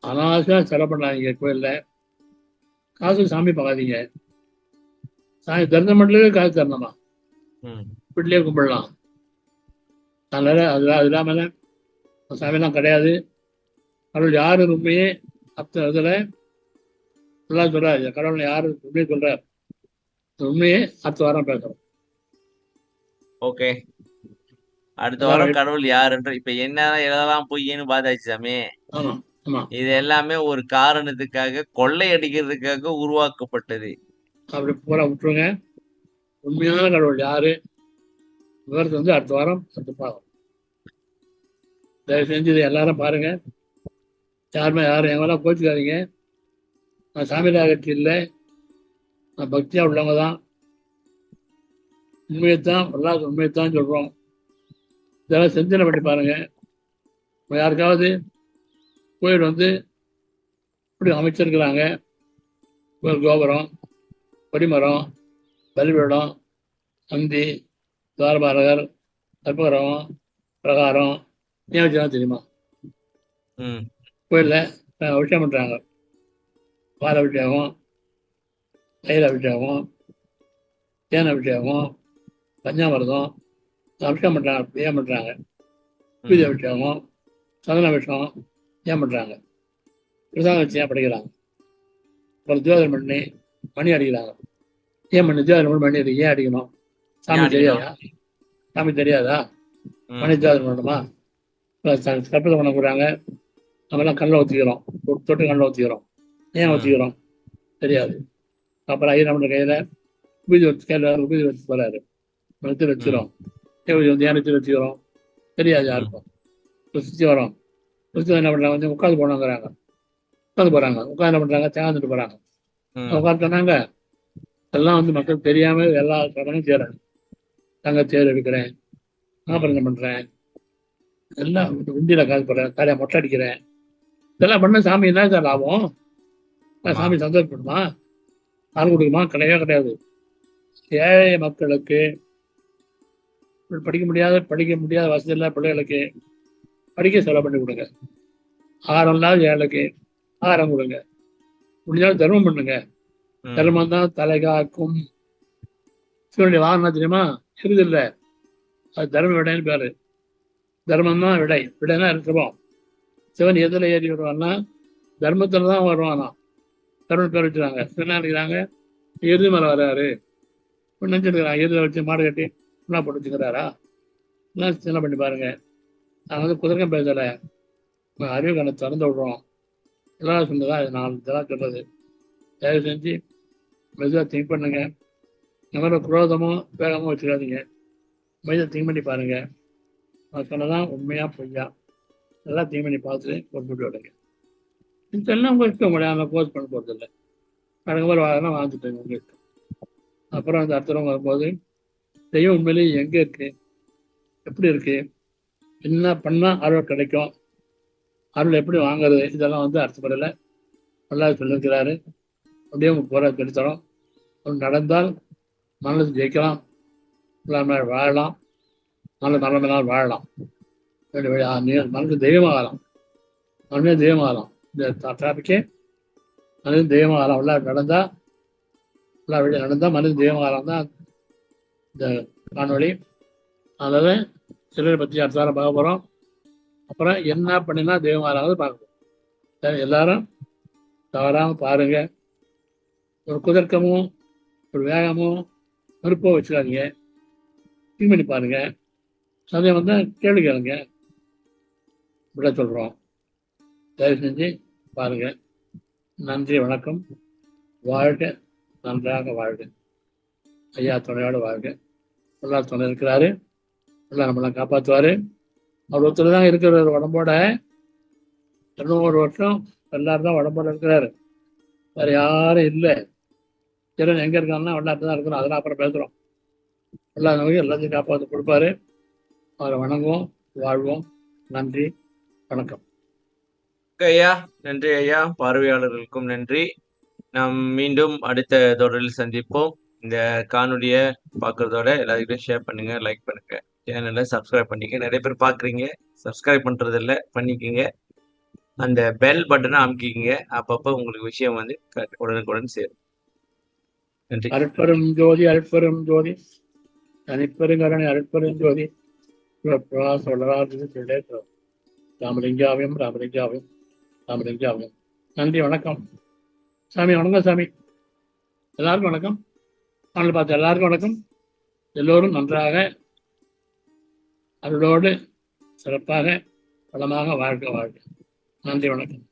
அனாவசியா செலவு பண்ணாதீங்க. கோயில்ல காசு சாமி பார்க்காதீங்க. சாமி தரிசனம் பண்ணலே காசு தரணுமா, வீட்டிலேயே கும்பிடலாம். அதனால அது இல்லாம சாமியெல்லாம் கிடையாது. கடவுள் யாரு உண்மையே அத்த இதுல நல்லா சொல்றாரு. கடவுள் யாரு உண்மையை சொல்றாரு, உண்மையே அடுத்த வாரம் பேசுறோம். ஓகே, அடுத்த வாரம் கடவுள் யாருன்ற இப்ப என்ன எழுதலாம் பொய்ன்னு பார்த்தாச்சு சாமி. இது எல்லாமே ஒரு காரணத்துக்காக, கொள்ளை அடிக்கிறதுக்காக உருவாக்கப்பட்டது. அப்படி பூரா விட்டுருங்க. உண்மையான கடவுள் யாரு விவரத்தை வந்து அடுத்த வாரம் பார்க்கணும். தயவு செஞ்சு இதை எல்லாரும் பாருங்க. யாரும் எங்கெல்லாம் கோச்சுக்காதீங்க. நான் சாமியார் கட்சி இல்லை, நான் பக்தியா உள்ளவங்க தான். உண்மையைத்தான் எல்லாருக்கும் உண்மையைத்தான் சொல்றோம். இதெல்லாம் சிந்தனை பண்ணி பாருங்க. யாருக்காவது கோயில் வந்து இப்படி அமைச்சிருக்கிறாங்க. கோயில் கோபுரம், கொடிமரம், பலிபீடம், நந்தி, துவாரபாலகர், கற்பகிரகம், பிரகாரம் ஏன் வச்சுதான் தெரியுமா? கோயிலில் அபிஷேகம் பண்ணுறாங்க. பால் அபிஷேகம், தயிர் அபிஷேகம், தேன் அபிஷேகம், பஞ்சாமிரதம் அபிஷேகம் பண்ணுறாங்க. ஏன் பண்ணுறாங்க? பூஜை அபிஷேகம், சந்தன அபிஷேகம் ஏன் பண்ணுறாங்க? பிரசாதம் வச்சு ஏன் படைக்கிறாங்க? அப்புறம் தியோதனம் பண்ணி மணி அடிக்கிறாங்க. ஏன் பண்ணி தியோதனம் பண்ணி மணி அடிக்க ஏன் அடிக்கணும்? சாமி தெரியாதா? சாமி தெரியாதா? மணி தியோதனம் பண்ணணுமா? கற்பனை பண்ண போகிறாங்க. நம்மலாம் கண்ணில் ஊற்றிக்கிறோம், தொட்டு கண்ணில் ஊற்றிக்கிறோம். ஏன் ஊற்றிக்கிறோம்? தெரியாது. அப்புறம் ஐயா நம்ம கையில் உபதி வச்சு கையில் உபதி வச்சு போகிறாரு. எடுத்து வச்சுக்கிறோம். வந்து ஏன் எடுத்து வச்சுக்கிறோம்? தெரியாது யாருக்கும். சுற்றி வரோம். சுற்றி என்ன பண்ணுறாங்க? வந்து உட்காந்து போனாங்கிறாங்க. உட்காந்து போகிறாங்க. உட்காந்து என்ன பண்ணுறாங்க? தேங்காந்துட்டு போகிறாங்க. உட்காந்து சொன்னாங்க. எல்லாம் வந்து மக்கள் தெரியாமல் எல்லா கடனும் செய்கிறாங்க. தங்க தேர் எடுக்கிறேன், நாப்பரம் பண்ணுறேன், எல்லாம் உண்டியில் காசு போடுறேன், தலையை மொட்டை அடிக்கிறேன். இதெல்லாம் பண்ண சாமி என்ன சார் லாபம்? சாமி சந்தோஷப்படுமா? யாரும் கொடுக்குமா? கிடையவே கிடையாது. ஏழை மக்களுக்கு, படிக்க முடியாத வசதி இல்லாத பிள்ளைகளுக்கு படிக்க செலவு பண்ணி கொடுங்க. ஆரம் இல்லாத ஏழைக்கு ஆரம் கொடுங்க. முடிஞ்சாலும் தர்மம் பண்ணுங்க. தர்மம் தான் தலை காக்கும். சிவனுடைய வாகனம் தெரியுமா? சிறிது இல்லை, அது தர்ம விடைன்னு பேரு. தர்மம் தான் விடை. விடைனா இருக்கிறோம். சிவன் எதில் ஏறி வருவான்னா தர்மத்துல தான் வருவானா. தர்மம் பேர் வச்சுருக்காங்க. என்ன நினைக்கிறாங்க? எருது மேலே வர்றாரு நினைச்சிருக்கிறாங்க. எருதை வச்சு மாடு கட்டி என்ன போட்டு வச்சுக்கிறாரா? எல்லாம் சின்ன பண்ணி பாருங்க. நான் வந்து குதிரைக்கம் பேசலை, அறிவு கண்ணை திறந்து விடுறோம். எல்லாரும் சொன்னதா இது 4 இதெல்லாம் சொல்றது. தயவு செஞ்சு மெதுவாக திங்க் பண்ணுங்க. இந்த மாதிரி குரோதமும் வேகமும் வச்சுக்காதீங்க. மெதுவாக திங்க் பண்ணி பாருங்க. நான் சொன்னதான் உண்மையா பொய்யா எல்லாம் திங்க் பண்ணி பார்த்துட்டு ஒரு முடிவு விடுங்க. இதெல்லாம் உங்க இஷ்டம். உங்களை போஸ்ட் பண்ண போகிறது இல்லை. கடங்க மாதிரி வாங்கலாம் வாழ்ந்துட்டேங்க உங்க இஷ்டம். அப்புறம் அந்த அடுத்தவங்க வரும்போது தெய்வம் உண்மையிலேயே எங்கே இருக்கு, எப்படி இருக்கு, என்ன பண்ணால் அருள் கிடைக்கும், அருள் எப்படி வாங்குறது, இதெல்லாம் வந்து அடுத்த முறையில் நல்லா சொல்லியிருக்கிறாரு. அப்படியே உங்க போகிற கெடுத்தரும் நடந்தால் மனசு ஜெயிக்கலாம், வாழலாம், நல்ல நாள் வாழலாம். மனசு தெய்வமாகலாம். மனசே தெய்வமாகலாம். இந்த டிராபிக்கே மனசு தெய்வமாகலாம். உள்ள நடந்தால் வெளியே நடந்தால் மனசு தெய்வமாகலாம் தான் இந்த காணொளி. அதனால சிலரை பற்றி அடுத்த வாரம் பார்க்க போகிறோம். அப்புறம் என்ன பண்ணினா தெய்வமாகலாவது பார்க்கணும். எல்லாரும் தவறாமல் பாருங்க. ஒரு குதர்க்கமும் ஒரு வேகமும் நெருப்போ வச்சுக்காதீங்க. கிளீன் பண்ணி பாருங்க. சந்தேகம் வந்தால் கேள்வி கேளுங்க. விட சொல்கிறோம். தயவு செஞ்சு பாருங்க. நன்றி, வணக்கம். வாழ்க, நன்றாக வாழ்க. ஐயா துணையோடு வாழ்க. எல்லாரும் துணை இருக்கிறாரு. எல்லாம் நம்மளாம் காப்பாற்றுவார். அவர் ஒருத்தர் தான் இருக்கிற உடம்போட 200 வருஷம் எல்லாரும் தான் உடம்போட இருக்கிறாரு. வேறு யாரும் இல்லை. சிறன் எங்கே இருக்காங்கன்னா எல்லாத்தையும் தான் இருக்கிறோம். அதெல்லாம் அப்புறம் பேசுகிறோம். எல்லாத்தையும் காப்பாற்று கொடுப்பாரு. அவரை வணங்குவோம், வாழ்வோம். நன்றி, வணக்கம். ஐயா நன்றி. ஐயா பார்வையாளர்களுக்கும் நன்றி. நாம் மீண்டும் அடுத்த தொடரில் சந்திப்போம். இந்த காணொலியை பார்க்குறதோட எல்லாருக்கிட்டையும் ஷேர் பண்ணுங்க, லைக் பண்ணுங்க, சேனலை சப்ஸ்கிரைப் பண்ணிக்க. நிறைய பேர் பார்க்குறீங்க, சப்ஸ்கிரைப் பண்ணுறது இல்லை, பண்ணிக்கிங்க. அந்த பெல் பட்டனை அமுக்கிக்கிங்க. அப்பப்போ உங்களுக்கு விஷயம் வந்து உடனுக்குடன் சேரும். நன்றி. அருட்பெரும் ஜோதி, அருட்பெரும் ஜோதி, தனிப்பெருங்கருணை, அருட்பெரும் ஜோதி, ராமலிங்காவையும் ராமலிங்காவையும் ராமலிங்காவையும். நன்றி, வணக்கம். சாமி வணக்கம். சாமி எல்லாருக்கும் வணக்கம். நாங்கள் பார்த்த எல்லாருக்கும் வணக்கம். எல்லோரும் நன்றாக அருளோடு சிறப்பாக வளமாக வாழ்க. நன்றி, வணக்கம்.